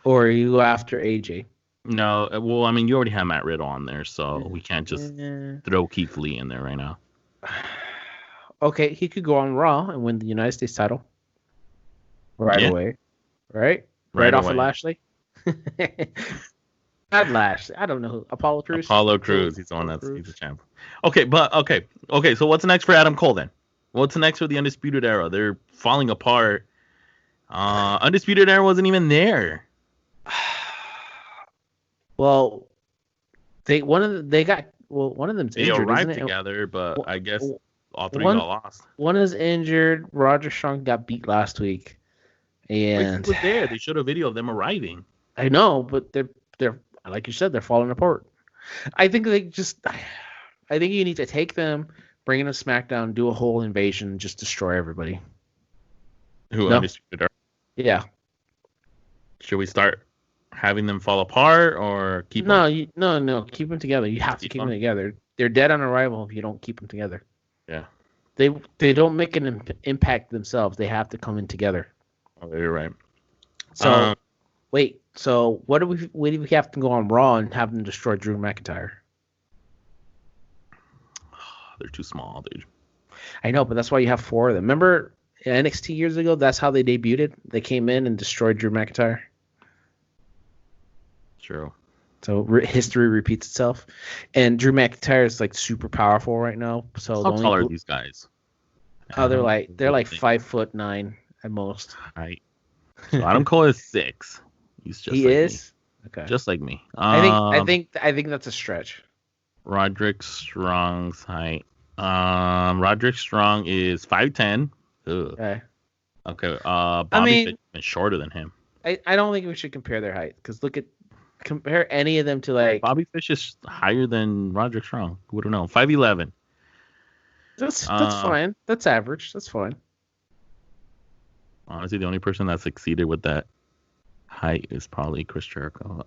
or you go after AJ? No. Well, I mean, you already have Matt Riddle on there, so we can't just throw Keith Lee in there right now. Okay, he could go on Raw and win the United States title right away, right off of Lashley. Not Lashley. I don't know who. Apollo Crews. He's the one he's the champ. Okay, but okay. So what's next for Adam Cole then? What's next for the Undisputed Era? They're falling apart. Undisputed Era wasn't even there. Well, one of them's they injured. Arrived isn't together, but I guess all 3 got lost. One is injured. Roger Strong got beat last week, and he was there. They showed a video of them arriving. I know, but they're like you said, they're falling apart. I think you need to take them, bring them to SmackDown, do a whole invasion, just destroy everybody. Undisputed Era? Yeah. Should we start having them fall apart or keep them? No, keep them together. You have to keep them together. They're dead on arrival if you don't keep them together. Yeah. They don't make an impact themselves. They have to come in together. Oh, you're right. So wait. So what do we have to go on Raw and have them destroy Drew McIntyre? They're too small, dude. I know, but that's why you have 4 of them. Remember NXT years ago? That's how they debuted. They came in and destroyed Drew McIntyre. True. So history repeats itself, and Drew McIntyre is like super powerful right now. So how tall are these guys? Oh, they're like 5'9" at most. Right. So Adam Cole is 6. He's just okay, just like me. I think that's a stretch. Roderick Strong's height. Roderick Strong is 5'10". Okay. Okay. Bobby Fish is shorter than him. I don't think we should compare their height because compare any of them to like Bobby Fish is higher than Roderick Strong. Who would have known? 5'11". That's fine. That's average. That's fine. Honestly, the only person that's exceeded with that height is probably Chris Jericho.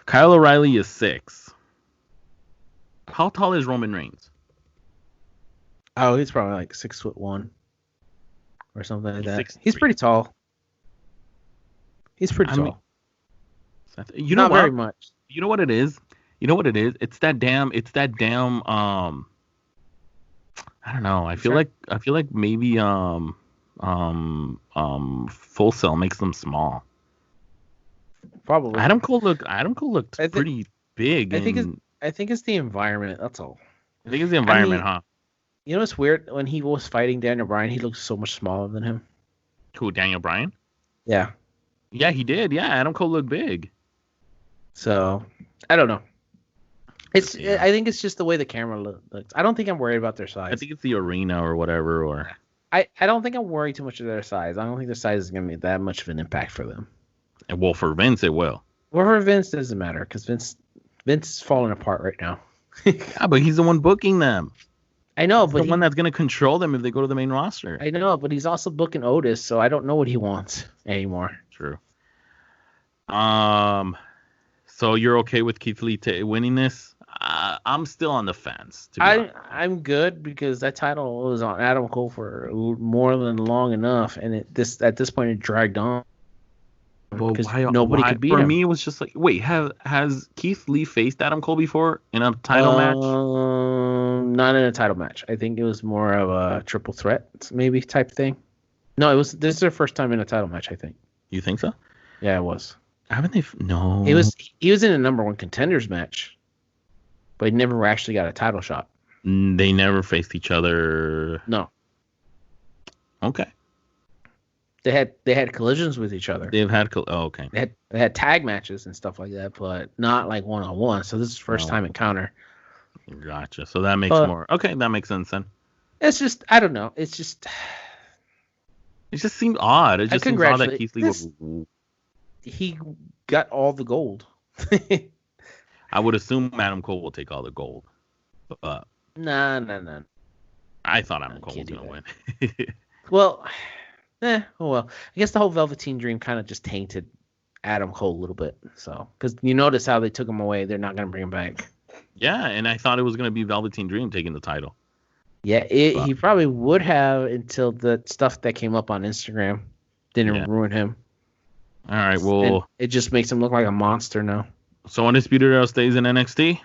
Kyle O'Reilly is 6. How tall is Roman Reigns? Oh, he's probably like 6'1" or something like that. He's pretty tall. He's pretty tall. You know Not what? very much. You know what it is? It's that damn I don't know. I feel like maybe Full Sail makes them small. Probably. Adam Cole looked pretty big. I think it's the environment. That's all. I think it's the environment, huh? You know what's weird? When he was fighting Daniel Bryan, he looked so much smaller than him. Who, Daniel Bryan? Yeah. Yeah, he did. Yeah, Adam Cole looked big. So, I don't know. I think it's just the way the camera looks. I don't think I'm worried about their size. I think it's the arena or whatever. Or I don't think I'm worried too much of their size. I don't think their size is going to be that much of an impact for them. Well, for Vince, it will. Well, for Vince, it doesn't matter because Vince is falling apart right now. Yeah, but he's the one booking them. I know, he's but the one that's going to control them if they go to the main roster. I know, but he's also booking Otis, so I don't know what he wants anymore. True. So you're okay with Keith Lee winning this? I'm still on the fence. I'm good because that title was on Adam Cole for more than long enough, and at this point it dragged on. Well, because nobody could beat him. For me, it was just like, wait, has Keith Lee faced Adam Cole before in a title match? Not in a title match. I think it was more of a triple threat maybe type thing. No, this is their first time in a title match, I think. You think so? Yeah, it was. Haven't they? No. He was in a number 1 contenders match, but he never actually got a title shot. They never faced each other. No. Okay. They had collisions with each other. They've had okay. They had tag matches and stuff like that, but not like 1-on-1. So this is first time encounter. Gotcha. So that makes more. Okay, that makes sense then. It's just I don't know. It just seemed odd. It just seems odd that Keith Lee was. He got all the gold. I would assume Adam Cole will take all the gold. But nah. I thought Adam Cole was gonna win. Well. Oh well. I guess the whole Velveteen Dream kind of just tainted Adam Cole a little bit. So, because you notice how they took him away, they're not going to bring him back. Yeah, and I thought it was going to be Velveteen Dream taking the title. Yeah, he probably would have until the stuff that came up on Instagram didn't ruin him. All right, well, and it just makes him look like a monster now. So Undisputed Era stays in NXT.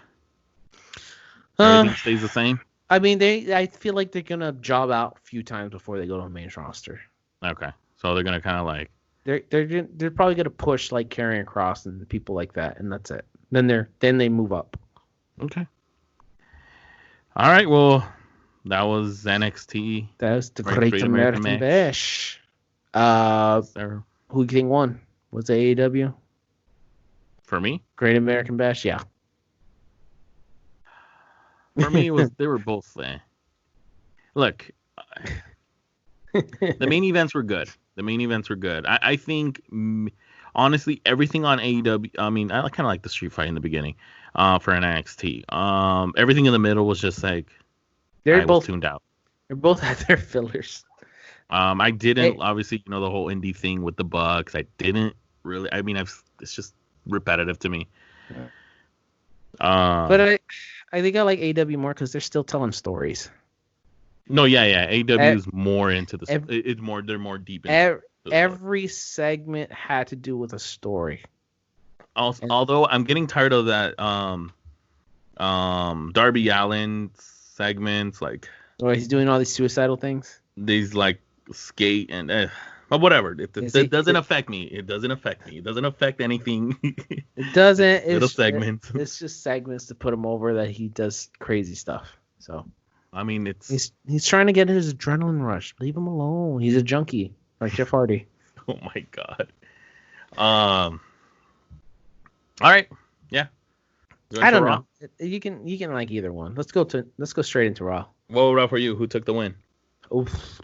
Everything stays the same. I mean, I feel like they're gonna job out a few times before they go to the main roster. Okay, so they're gonna kind of like they're probably gonna push like Karrion Kross and people like that, and that's it. Then they move up. Okay. All right. Well, that was NXT. That was the Great American Bash. Who do you think won? Was it AEW? For me, Great American Bash. Yeah. For me, they were both. Look. The main events were good. I think, honestly, everything on AEW. I mean, I kind of like the street fight in the beginning, for NXT. Everything in the middle was just like they're both tuned out. They both had their fillers. I didn't obviously, the whole indie thing with the Bucks. I didn't really. I mean, it's just repetitive to me. But I think I like AEW more because they're still telling stories. No, yeah. AEW is more into this. It's more. They're more deep into every segment had to do with a story. Also, although I'm getting tired of that Darby Allin segments, like. Oh, he's doing all these suicidal things. These like skate and but whatever. It doesn't affect me. It doesn't affect me. It doesn't affect anything. It doesn't. Little segments. It's just segments to put him over that he does crazy stuff. So I mean, he's trying to get his adrenaline rush. Leave him alone. He's a junkie like Jeff Hardy. Oh my god. All right. Yeah. I don't know. You can like either one. Let's go straight into Raw. What Raw for you? Who took the win? Oof.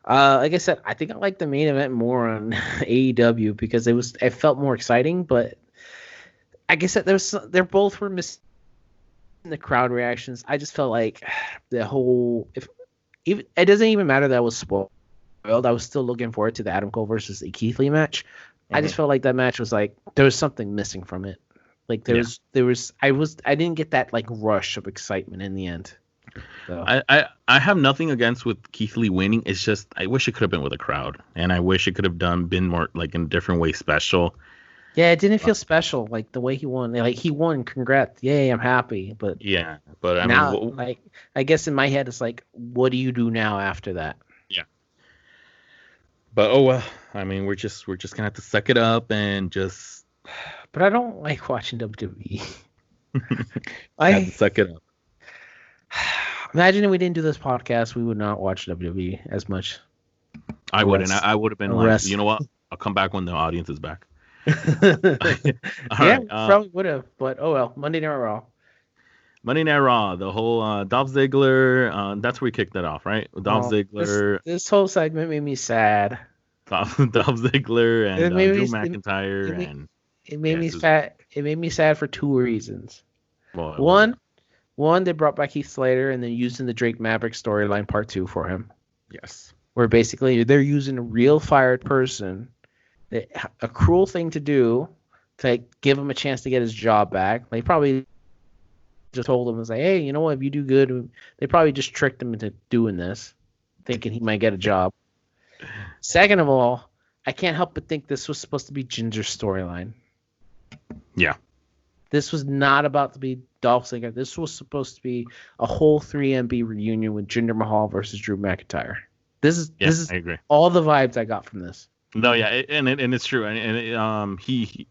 Like I said, I think I like the main event more on AEW because it felt more exciting. But I guess that they're both were missing the crowd reactions. I just felt like the whole it doesn't even matter that I was spoiled. I was still looking forward to the Adam Cole versus the Keith Lee match. Mm-hmm. I just felt like that match was like there was something missing from it. Like I didn't get that like rush of excitement in the end. So. I have nothing against with Keith Lee winning. It's just I wish it could have been with a crowd, and I wish it could have been more like in a different way special. Yeah, it didn't feel special like the way he won. Like he won, congrats, yay, I'm happy. But yeah, but I now, mean, like I guess in my head it's like, what do you do now after that? Yeah. But oh well, I mean, we're just gonna have to suck it up and just. But I don't like watching WWE. I have to suck it up. Imagine if we didn't do this podcast, we would not watch WWE as much. I wouldn't. I would have been like, you know what? I'll come back when the audience is back. Right, probably would have. But oh well. Monday Night Raw. Monday Night Raw. The whole Dolph Ziggler. That's where we kicked it off, right? Dolph Ziggler. This whole segment made me sad. Dolph Ziggler and Drew McIntyre It made me sad. It made me sad for two reasons. Well, One, they brought back Heath Slater and then using the Drake Maverick storyline part 2 for him. Yes. Where basically they're using a real fired person, a cruel thing to do to give him a chance to get his job back. They probably just told him, was like, hey, you know what, if you do good, they probably just tricked him into doing this, thinking he might get a job. Second of all, I can't help but think this was supposed to be Ginger's storyline. Yeah. This was not about to be Dolph Ziggler. This was supposed to be a whole 3MB reunion with Jinder Mahal versus Drew McIntyre. This is I agree. All the vibes I got from this. No, yeah, and it's true. And he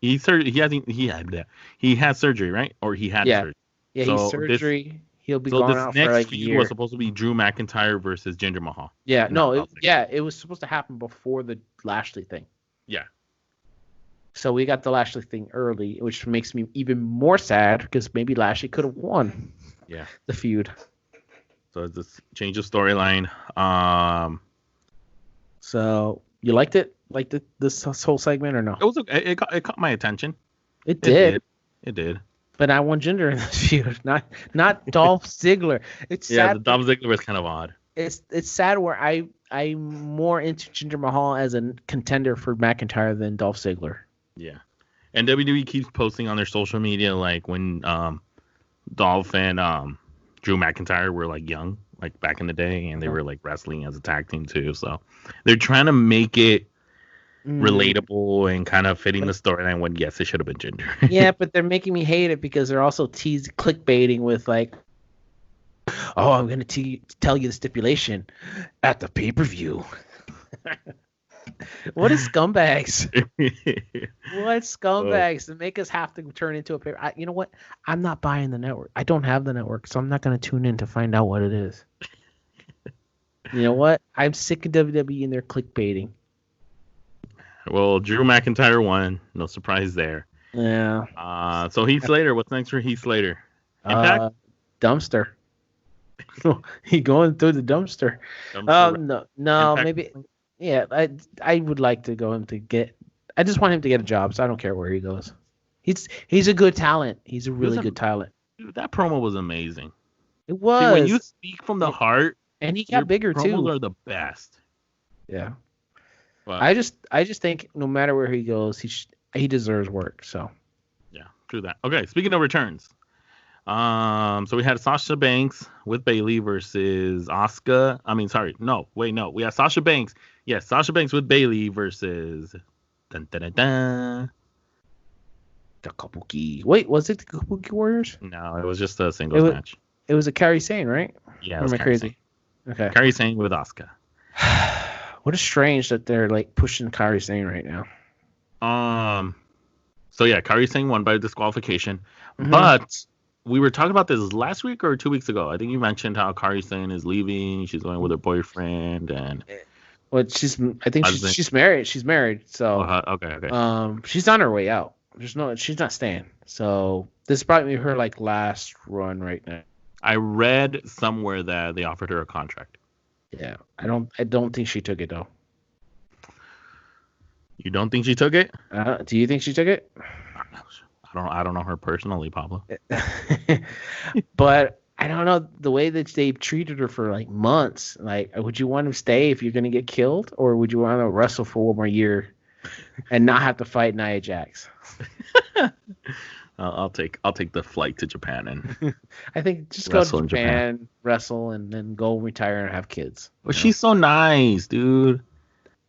had surgery, right? Or he had surgery. Yeah, he's surgery. He'll be gone out for like a year. Was supposed to be Drew McIntyre versus Jinder Mahal. Yeah, it was supposed to happen before the Lashley thing. Yeah. So we got the Lashley thing early, which makes me even more sad because maybe Lashley could have won. Yeah. The feud. So it's this change of storyline. So you liked it? Liked this whole segment or no? It was okay. It caught my attention. It did. It did. But I want Jinder in this feud, not Dolph Ziggler. It's sad. The Dolph Ziggler was kind of odd. It's sad where I'm more into Jinder Mahal as a contender for McIntyre than Dolph Ziggler. Yeah, and WWE keeps posting on their social media like when Dolph and Drew McIntyre were like young, like back in the day, and they were like wrestling as a tag team too. So they're trying to make it relatable and kind of fitting the storyline. When yes, it should have been Jinder. Yeah, but they're making me hate it because they're also clickbaiting with like, oh, I'm gonna tell you the stipulation at the pay-per-view. What is scumbags? What scumbags to make us have to turn into a paper? You know what? I'm not buying the network. I don't have the network, so I'm not going to tune in to find out what it is. You know what? I'm sick of WWE and their clickbaiting. Well, Drew McIntyre won. No surprise there. Yeah. So Heath Slater. What's next for Heath Slater? Impact? Dumpster. He going through the dumpster. No, Impact. Maybe. Yeah, I would like to go him to get. I just want him to get a job, so I don't care where he goes. He's a good talent. He's a really good talent. Dude, that promo was amazing. It was. See, when you speak from the heart, And he got bigger too. Promos are the best. Yeah. But, I just think no matter where he goes, he deserves work. So. Yeah, true that. Okay, speaking of returns, so we had Sasha Banks with Bayley versus Asuka. We had Sasha Banks. Yes, Sasha Banks with Bayley versus. Dun, dun, dun, dun. The Kabuki. Wait, was it the Kabuki Warriors? No, it was just a singles match. It was a Kairi Sane, right? Yeah, am I crazy? Okay. Kairi Sane with Asuka. What is strange that they're like pushing Kairi Sane right now. So yeah, Kairi Sane won by disqualification, but we were talking about this last week or 2 weeks ago. I think you mentioned how Kairi Sane is leaving. She's going with her boyfriend, and she's married. She's married. So okay. She's on her way out. She's not staying. So this is probably her like last run right now. I read somewhere that they offered her a contract. Yeah, I don't think she took it though. You don't think she took it? Do you think she took it? I don't know her personally, Pablo. But I don't know the way that they've treated her for like months. Like, would you want to stay if you're gonna get killed, or would you want to wrestle for one more year and not have to fight Nia Jax? I'll take the flight to Japan and I think just go to Japan, wrestle, and then go retire and have kids. But she's so nice, dude.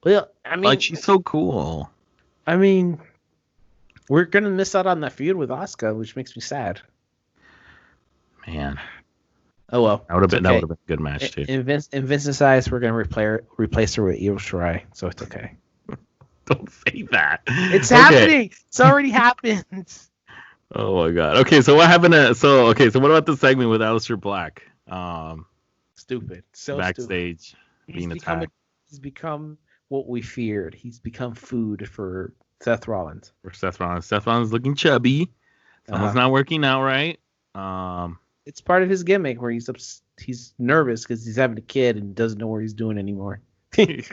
Well, I mean, like she's so cool. I mean, we're gonna miss out on that feud with Asuka, which makes me sad. Man. Oh well. That would have been a good match too. In Vince's eyes, we're gonna replace her with Io Shirai, so it's okay. Don't say that. It's happening. It's already happened. Oh my god. Okay, so what happened? So what about the segment with Aleister Black? Stupid. So backstage stupid. Being attacked. He's become what we feared. He's become food for Seth Rollins. Seth Rollins looking chubby. Something's not working out right. It's part of his gimmick where he's nervous because he's having a kid and doesn't know what he's doing anymore. He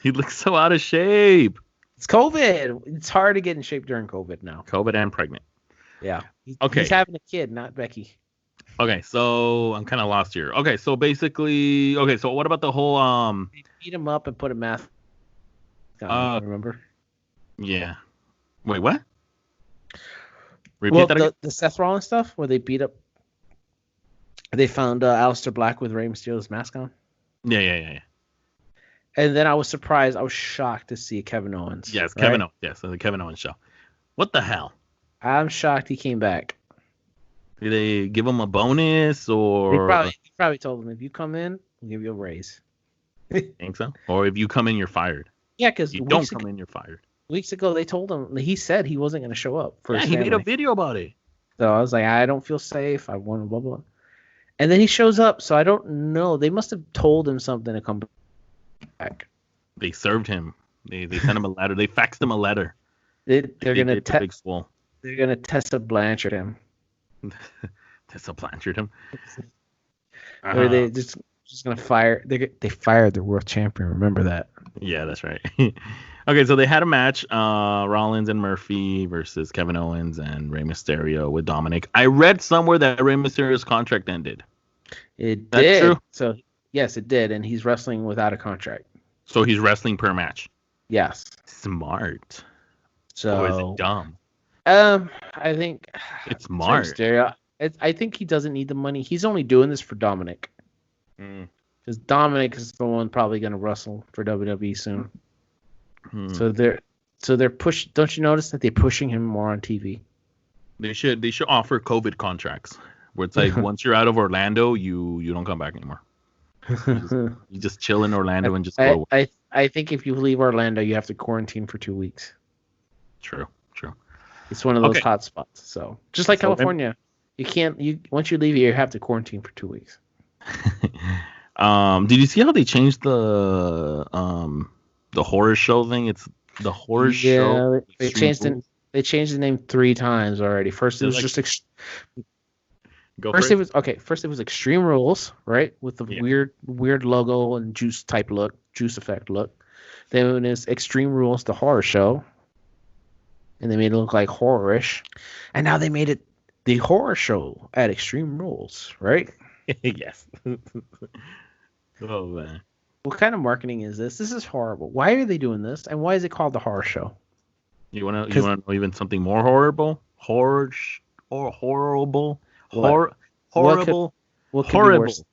looks so out of shape. It's COVID. It's hard to get in shape during COVID now. COVID and pregnant. Yeah. He's having a kid, not Becky. Okay, so I'm kind of lost here. Okay, so basically, so what about the whole They beat him up and put a mask on, remember? Yeah. Wait, what? Repeat that again? The Seth Rollins stuff where they beat up. They found Aleister Black with Rey Mysterio's mask on. Yeah. And then I was surprised. I was shocked to see Kevin Owens. Yes, Kevin Owens. Yes, the Kevin Owens show. What the hell? I'm shocked he came back. Did they give him a bonus or? He probably told him, if you come in, we'll give you a raise. Think so? Or if you come in, you're fired. Yeah, because you don't come in, you're fired. Weeks ago, they told him, he said he wasn't going to show up. He made a video about it. So I was like, I don't feel safe. I want to blah, blah. And then he shows up, so I don't know. They must have told him something to come back. They served him. They sent him a letter. They faxed him a letter. They're gonna Tessa Blanchard him. Tessa Blanchard him. Or they just gonna fire. They fired their world champion. Remember that? Yeah, that's right. Okay, so they had a match. Rollins and Murphy versus Kevin Owens and Rey Mysterio with Dominic. I read somewhere that Rey Mysterio's contract ended. It did. That's true. So yes, it did, and he's wrestling without a contract. So he's wrestling per match. Yes. Smart. So or is it dumb? I think it's smart. I think he doesn't need the money. He's only doing this for Dominic. Because Dominic is the one probably going to wrestle for WWE soon. So they're push. Don't you notice that they're pushing him more on TV? They should offer COVID contracts where it's like once you're out of Orlando, you don't come back anymore. You just chill in Orlando and just go. I think if you leave Orlando, you have to quarantine for 2 weeks. True. It's one of those hot spots. So just like California, you can't. Once you leave here, you have to quarantine for 2 weeks. Did you see how they changed the horror show thing? It's the horror show. They changed the name 3 times already. First it was First it was Extreme Rules, right? With the weird logo and juice effect look. Then it was Extreme Rules, the horror show. And they made it look like horror-ish. And now they made it the horror show at Extreme Rules, right? Yes. Oh man. What kind of marketing is this? This is horrible. Why are they doing this? And why is it called the horror show? You wanna know even something more horrible? Horrible. What? Horrible. What could be Horrible. worse?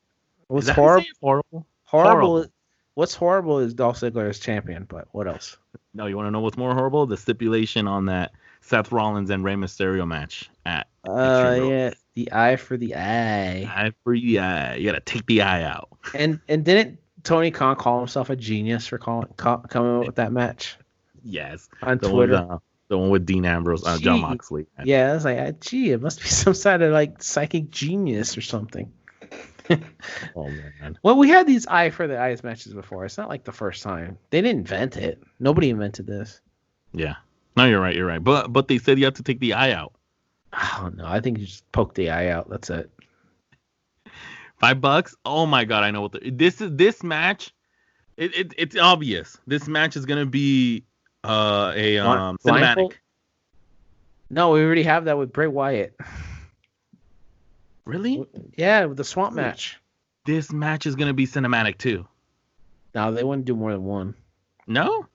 What's Is that how you say it? horrible? Horrible. What's horrible is Dolph Ziggler is champion, but what else? No, you want to know what's more horrible? The stipulation on that Seth Rollins and Rey Mysterio match at yeah, the eye for the eye. Eye for the eye. You gotta take the eye out. And didn't Tony Khan call himself a genius for coming up with that match? Yes. On Twitter. The one with Dean Ambrose, John Moxley. Yeah, I was like, it must be some sort of like psychic genius or something. Oh man. Well, we had these eye for the eyes matches before. It's not like the first time. They didn't invent it. Nobody invented this. Yeah. No, you're right. But they said you have to take the eye out. Oh no, I think you just poke the eye out. That's it. $5? Oh my god, I know what this match. It's obvious. This match is gonna be cinematic. Blindfold? No, we already have that with Bray Wyatt. Really? Yeah, with the swamp match. This match is gonna be cinematic too. No, they wouldn't do more than one. No?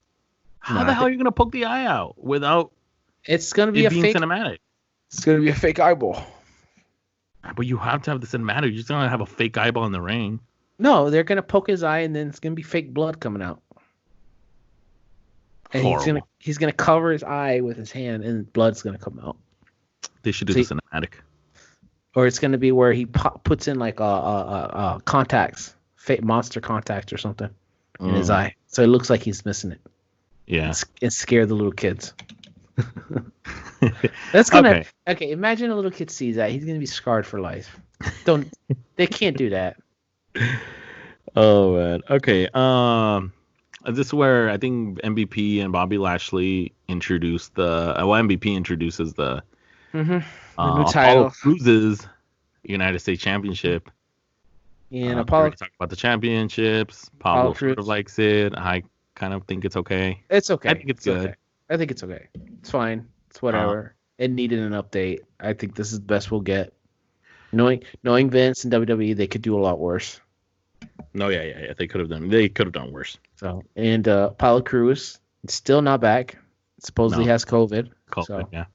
How the hell are you gonna poke the eye out without it's gonna be being cinematic? It's gonna be a fake eyeball. But you have to have the cinematic. You're just gonna have a fake eyeball in the ring. No, they're gonna poke his eye and then it's gonna be fake blood coming out. And he's gonna cover his eye with his hand and blood's gonna come out. They should do the cinematic. Or it's gonna be where he puts in like contacts, fake monster contacts or something in his eye, so it looks like he's missing it. Yeah, and scare the little kids. That's gonna okay. Imagine a little kid sees that, he's gonna be scarred for life. They can't do that. Oh man. Okay. This is where I think MVP and Bobby Lashley introduced MVP introduces the new Apollo title, Crews' United States Championship. And Apollo talk about the championships. Pablo sort of likes it. I kind of think it's okay. It's okay. I think it's good. Okay. I think it's okay. It's fine. It's whatever. It needed an update. I think this is the best we'll get. Knowing Vince and WWE, they could do a lot worse. No, yeah. They could have done worse. So Apollo Crews still not back. Supposedly has COVID. Yeah.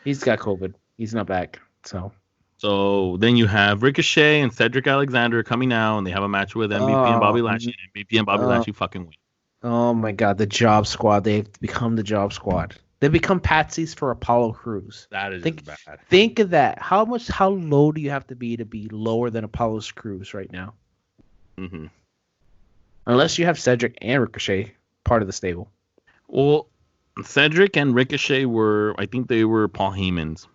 He's got COVID. He's not back. So then you have Ricochet and Cedric Alexander coming out, and they have a match with MVP and Bobby Lashley. And MVP and Bobby Lashley fucking win. Oh my God, the Job Squad. They've become the Job Squad. They become patsies for Apollo Crews. That is bad. Think of that. How low do you have to be lower than Apollo's Crews right now? Mm-hmm. Unless you have Cedric and Ricochet part of the stable. Well, Cedric and Ricochet I think they were Paul Heyman's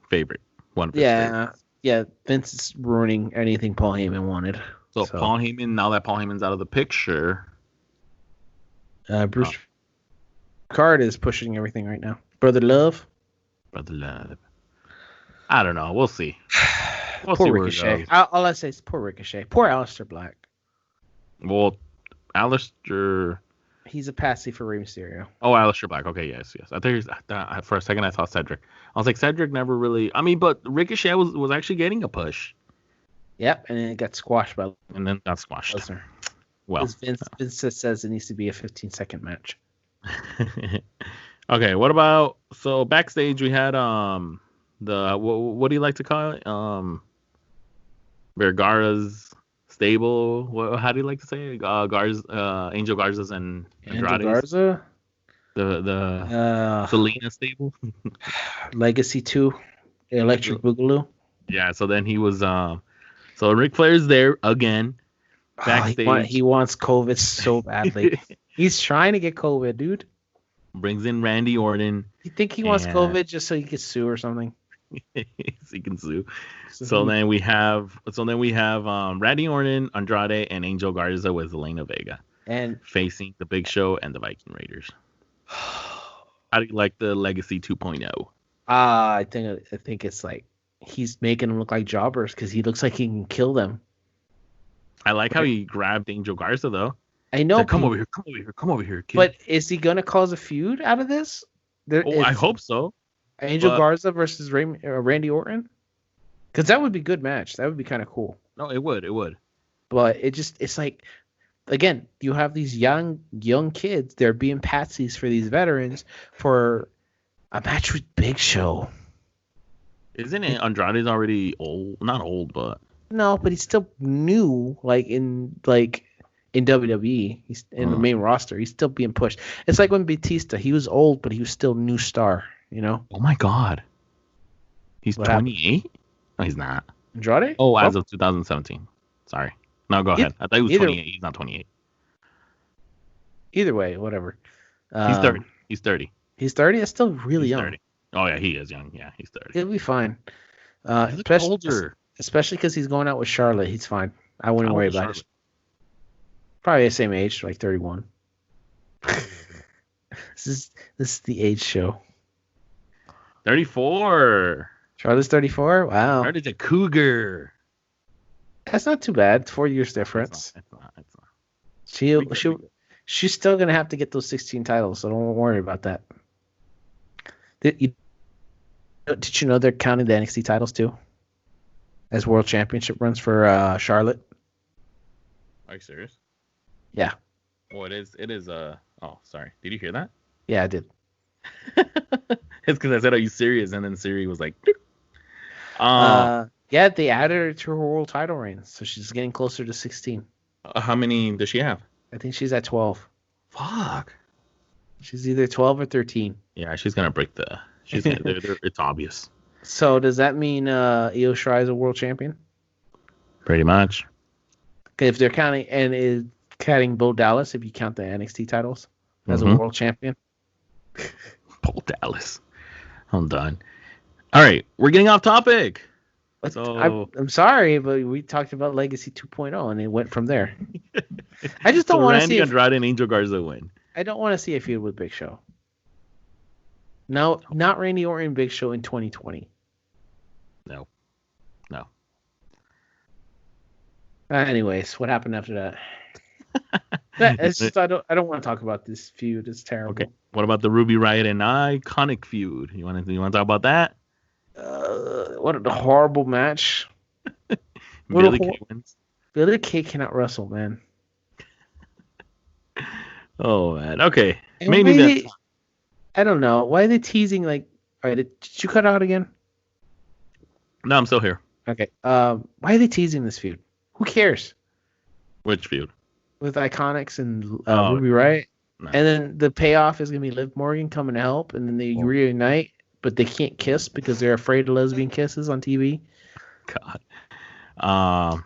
favorite. One of his favorites. Yeah. Vince is ruining anything Paul Heyman wanted. So Paul Heyman, now that Paul Heyman's out of the picture, Bruce Card is pushing everything right now. Brother Love. I don't know. We'll see. Poor Ricochet. All I say is poor Ricochet. Poor Aleister Black. Well, Aleister. He's a patsy for Rey Mysterio. Oh, Aleister Black. Okay, yes. I think for a second I thought Cedric. I was like, Cedric never really. I mean, but Ricochet was actually getting a push. Yep, and then it got squashed by. And then got squashed. Lesnar. Well, Vince says it needs to be a 15-second match. Okay, what about backstage we had the what do you like to call it? Vergara's stable. How do you like to say it? Angel Garza's and Andrade's. Angel Garza. The Selena stable. Legacy 2, Electric Boogaloo. Yeah, so then he was so Ric Flair's there again. Backstage. He wants COVID so badly. He's trying to get COVID, dude. Brings in Randy Orton. You think he wants COVID just so he can sue or something? So he can sue. So then we have Randy Orton, Andrade, and Angel Garza with Zelina Vega, and facing the Big Show and the Viking Raiders. How do you like the Legacy 2.0? I think it's like he's making them look like jobbers because he looks like he can kill them. I like how he grabbed Angel Garza though. I know. Like, come over here, kid. But is he gonna cause a feud out of this? I hope so. Angel Garza versus Randy Orton, because that would be a good match. That would be kind of cool. No, it would. But it's like again, you have these young kids. They're being patsies for these veterans for a match with Big Show. Isn't it Andrade's already old? Not old, but no, but he's still new. In WWE, he's in the main roster. He's still being pushed. It's like when Batista, he was old, but he was still new star. Oh my God, he's 28. No, he's not. Andrade? Oh, as of 2017. Sorry. No, go ahead. I thought he was 28. He's not 28. Either way, whatever. He's 30. He's 30. He's 30? That's still really young. 30. Oh, yeah, he is young. Yeah, he's 30. He'll be fine. Older. Especially because he's going out with Charlotte. He's fine. I wouldn't worry about it. Probably the same age, like 31. This is the age show. 34. Charlotte's 34? Wow. Charlotte's a cougar. That's not too bad. 4 years difference. It's not. She's still going to have to get those 16 titles, so don't worry about that. Did you know they're counting the NXT titles too as world championship runs for Charlotte? Are you serious? Yeah. Well, it is. Oh, sorry. Did you hear that? Yeah, I did. It's because I said, "Are you serious?" And then Siri was like, "Yeah, they added her to her world title reign, so she's getting closer to 16." How many does she have? I think she's at 12. Fuck. She's either 12 or 13. Yeah, she's gonna break the. She's gonna, it's obvious. So does that mean Io Shirai is a world champion? Pretty much. If they're counting Bo Dallas, if you count the NXT titles as a world champion. Bo Dallas. I'm done. All right, we're getting off topic. So I'm sorry, but we talked about Legacy 2.0 and it went from there. I just don't want to see Andrade and Angel Garza win. I don't want to see a feud with Big Show. No, not Randy Orton and Big Show in 2020. No. Anyways, what happened after that? It's just I don't want to talk about this feud. It's terrible. Okay. What about the Ruby Riott and Iconic feud? You want to talk about that? What a horrible match. Billy Kay wins. Billy Kay cannot wrestle, man. Oh man. Okay. Maybe I don't know. Why are they teasing? All right, did you cut out again? No, I'm still here. Okay. Why are they teasing this feud? Who cares? Which feud? With Iconics and Ruby Riott. No. And then the payoff is going to be Liv Morgan coming to help, and then they reunite, but they can't kiss because they're afraid of lesbian kisses on TV. God.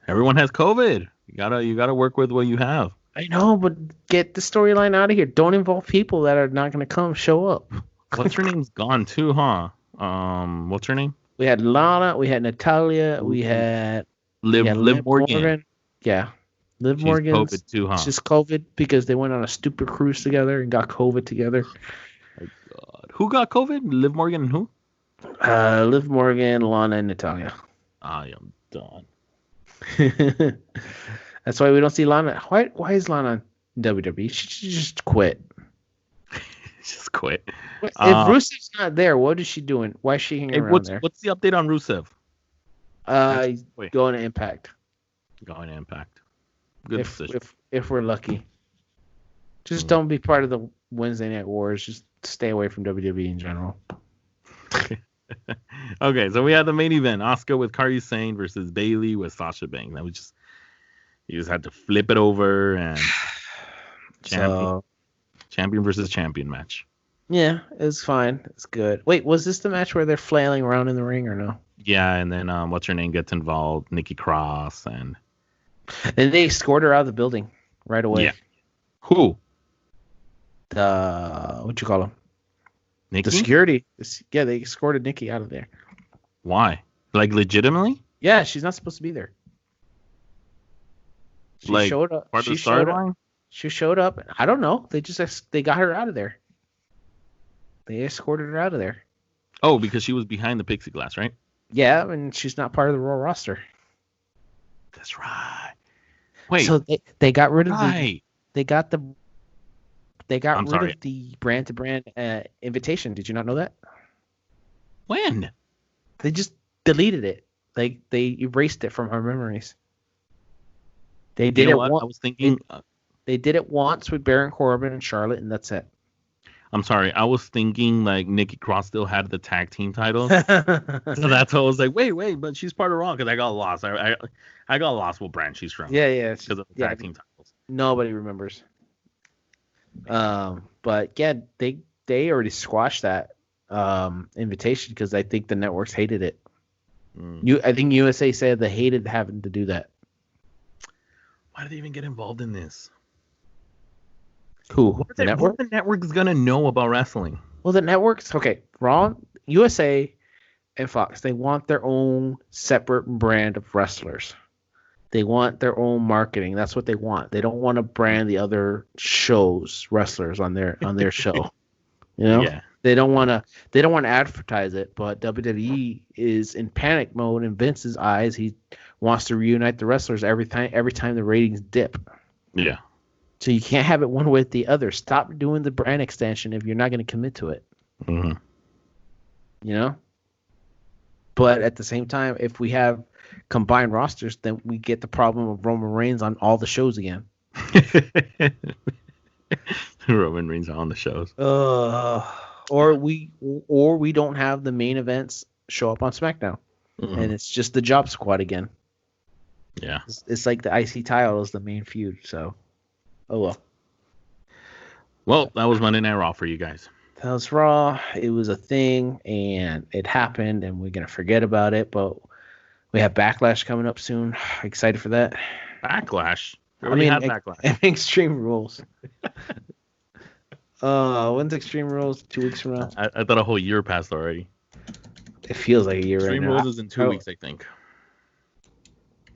Everyone has COVID. You gotta work with what you have. I know, but get the storyline out of here. Don't involve people that are not going to show up. What's her name's gone too, huh? What's her name? We had Lana, we had Natalia, we had Liv Morgan. Yeah. Liv Morgan. COVID too, huh? It's just COVID because they went on a stupid cruise together and got COVID together. Oh, God. Who got COVID? Liv Morgan and who? Liv Morgan, Lana, and Natalia. I am done. That's why we don't see Lana. Why is Lana in WWE? She should just quit. Just quit. If Rusev's not there, what is she doing? Why is she hanging around there? What's the update on Rusev? Going to Impact. Going to Impact. Good decision. If we're lucky. Just don't be part of the Wednesday Night Wars. Just stay away from WWE in general. Okay, so we had the main event. Asuka with Kairi Sane versus Bayley with Sasha Banks. That was just... You just had to flip it over and... Champion versus champion match. Yeah, it was fine. It's good. Wait, was this the match where they're flailing around in the ring or no? Yeah, and then what's her name gets involved? Nikki Cross and they escort her out of the building right away. Yeah. Who? What you call him? Nikki? The security. Yeah, they escorted Nikki out of there. Why? Legitimately? Yeah, she's not supposed to be there. She showed up. Part of the storyline? She showed up. I don't know. They got her out of there. They escorted her out of there. Oh, because she was behind the plexiglass, right? Yeah, and she's not part of the Raw roster. That's right. Wait. So they got rid of the rid of the brand to brand invitation. Did you not know that? When? They just deleted it. They erased it from our memories. They did it once. I was thinking. They did it once with Baron Corbin and Charlotte, and that's it. I'm sorry. I was thinking like Nikki Cross still had the tag team titles. So that's why I was like, wait, but she's part of Raw because I got lost. I got lost what brand she's from. Yeah. Because of the tag team titles. Nobody remembers. But yeah, they already squashed that invitation because I think the networks hated it. I think USA said they hated having to do that. Why did they even get involved in this? Who? What the network is gonna know about wrestling? Well, the networks, okay, Raw, USA, and Fox, they want their own separate brand of wrestlers. They want their own marketing. That's what they want. They don't want to brand the other shows wrestlers on their show. You know? Yeah. They don't want to advertise it, but WWE is in panic mode in Vince's eyes. He wants to reunite the wrestlers every time the ratings dip. Yeah. So you can't have it one way or the other. Stop doing the brand extension if you're not going to commit to it. Mm-hmm. You know? But at the same time, if we have combined rosters, then we get the problem of Roman Reigns on all the shows again. Roman Reigns on the shows. Or we don't have the main events show up on SmackDown. Mm-hmm. And it's just the Job Squad again. Yeah. It's like the IC title is the main feud, so oh well. Well, that was Monday Night Raw for you guys. That was Raw. It was a thing, and it happened, and we're going to forget about it, but we have Backlash coming up soon. Excited for that. Backlash? Backlash. Extreme Rules. When's Extreme Rules? 2 weeks from now? I thought a whole year passed already. It feels like a year right now. Extreme Rules is in 2 weeks, I think.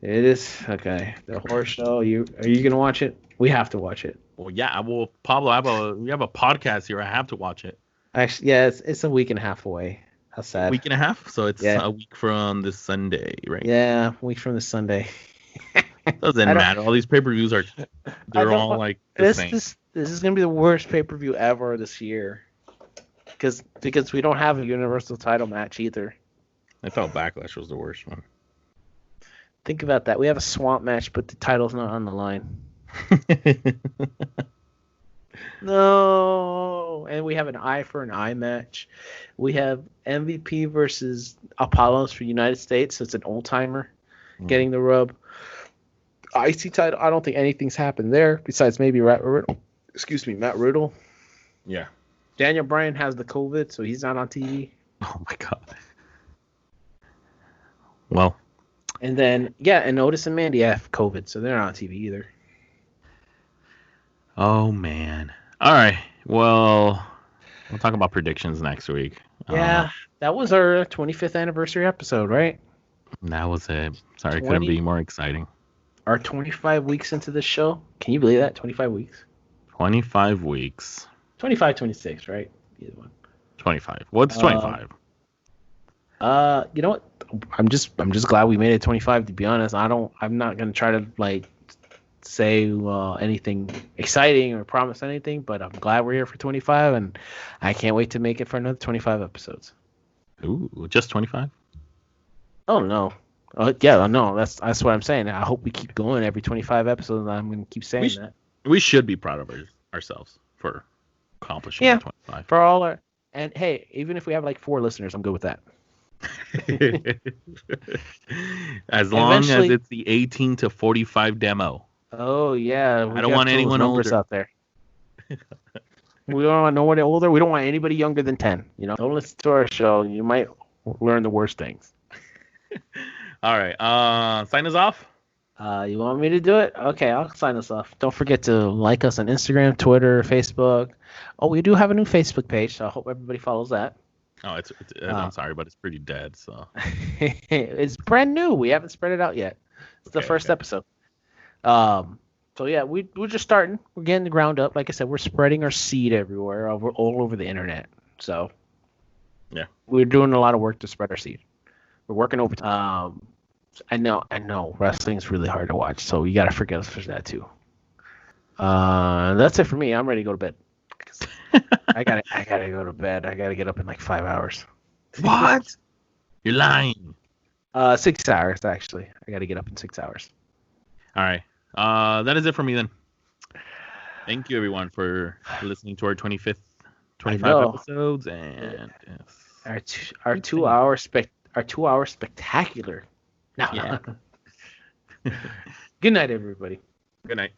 It is? Okay. The horror show. Are you going to watch it? We have to watch it. Well, yeah. Well, Pablo, we have a podcast here. I have to watch it. Actually, yeah, it's a week and a half away. How sad. A week and a half? So it's a week from this Sunday, right? Yeah, a week from this Sunday. Doesn't matter. All these pay-per-views they're all like the same. This is going to be the worst pay-per-view ever this year. Because we don't have a Universal title match either. I thought Backlash was the worst one. Think about that. We have a swamp match, but the title's not on the line. No. And we have an eye for an eye match. We have MVP versus Apollos for United States. So it's an old-timer getting the rub. IC title, I don't think anything's happened there besides maybe Matt Riddle. Yeah. Daniel Bryan has the COVID, so he's not on TV. Oh, my God. Well. And then, and Otis and Mandy have COVID, so they're not on TV either. Oh, man. All right. Well, we'll talk about predictions next week. Yeah, that was our 25th anniversary episode, right? That was it. Sorry, it couldn't be more exciting. Our 25 weeks into this show. Can you believe that? 25 weeks. 25 weeks. 25, 26, right? Either one. 25. What's 25? You know what? I'm just glad we made it 25. To be honest, I'm not gonna try to say anything exciting or promise anything, but I'm glad we're here for 25, and I can't wait to make it for another 25 episodes. Ooh, just 25? Oh no. Yeah, no, that's what I'm saying. I hope we keep going every 25 episodes. I'm gonna keep saying that. We should be proud of ourselves for accomplishing 25. For all our, and hey, even if we have 4 listeners, I'm good with that. As long as it's the 18 to 45 demo. Oh yeah, I don't want anyone older out there. We don't want nobody older. We don't want anybody younger than 10. Don't listen to our show. You might learn the worst things. All right. Sign us off. You want me to do it? Okay, I'll sign us off. Don't forget to like us on Instagram, Twitter, Facebook. Oh, we do have a new Facebook page, so I hope everybody follows that. Oh, I'm sorry, but it's pretty dead. So it's brand new. We haven't spread it out yet. It's the first episode. So yeah, we're just starting. We're getting the ground up. Like I said, we're spreading our seed everywhere, all over the internet. So yeah, we're doing a lot of work to spread our seed. We're working overtime. I know. Wrestling's really hard to watch, so you gotta forget us for that too. That's it for me. I'm ready to go to bed. I gotta go to bed. I gotta get up in 5 hours. What? You're lying. 6 hours actually. I gotta get up in 6 hours. All right. That is it for me then. Thank you everyone for listening to our 25 episodes and our 2 hour spectacular. No. Yeah. Good night, everybody. Good night.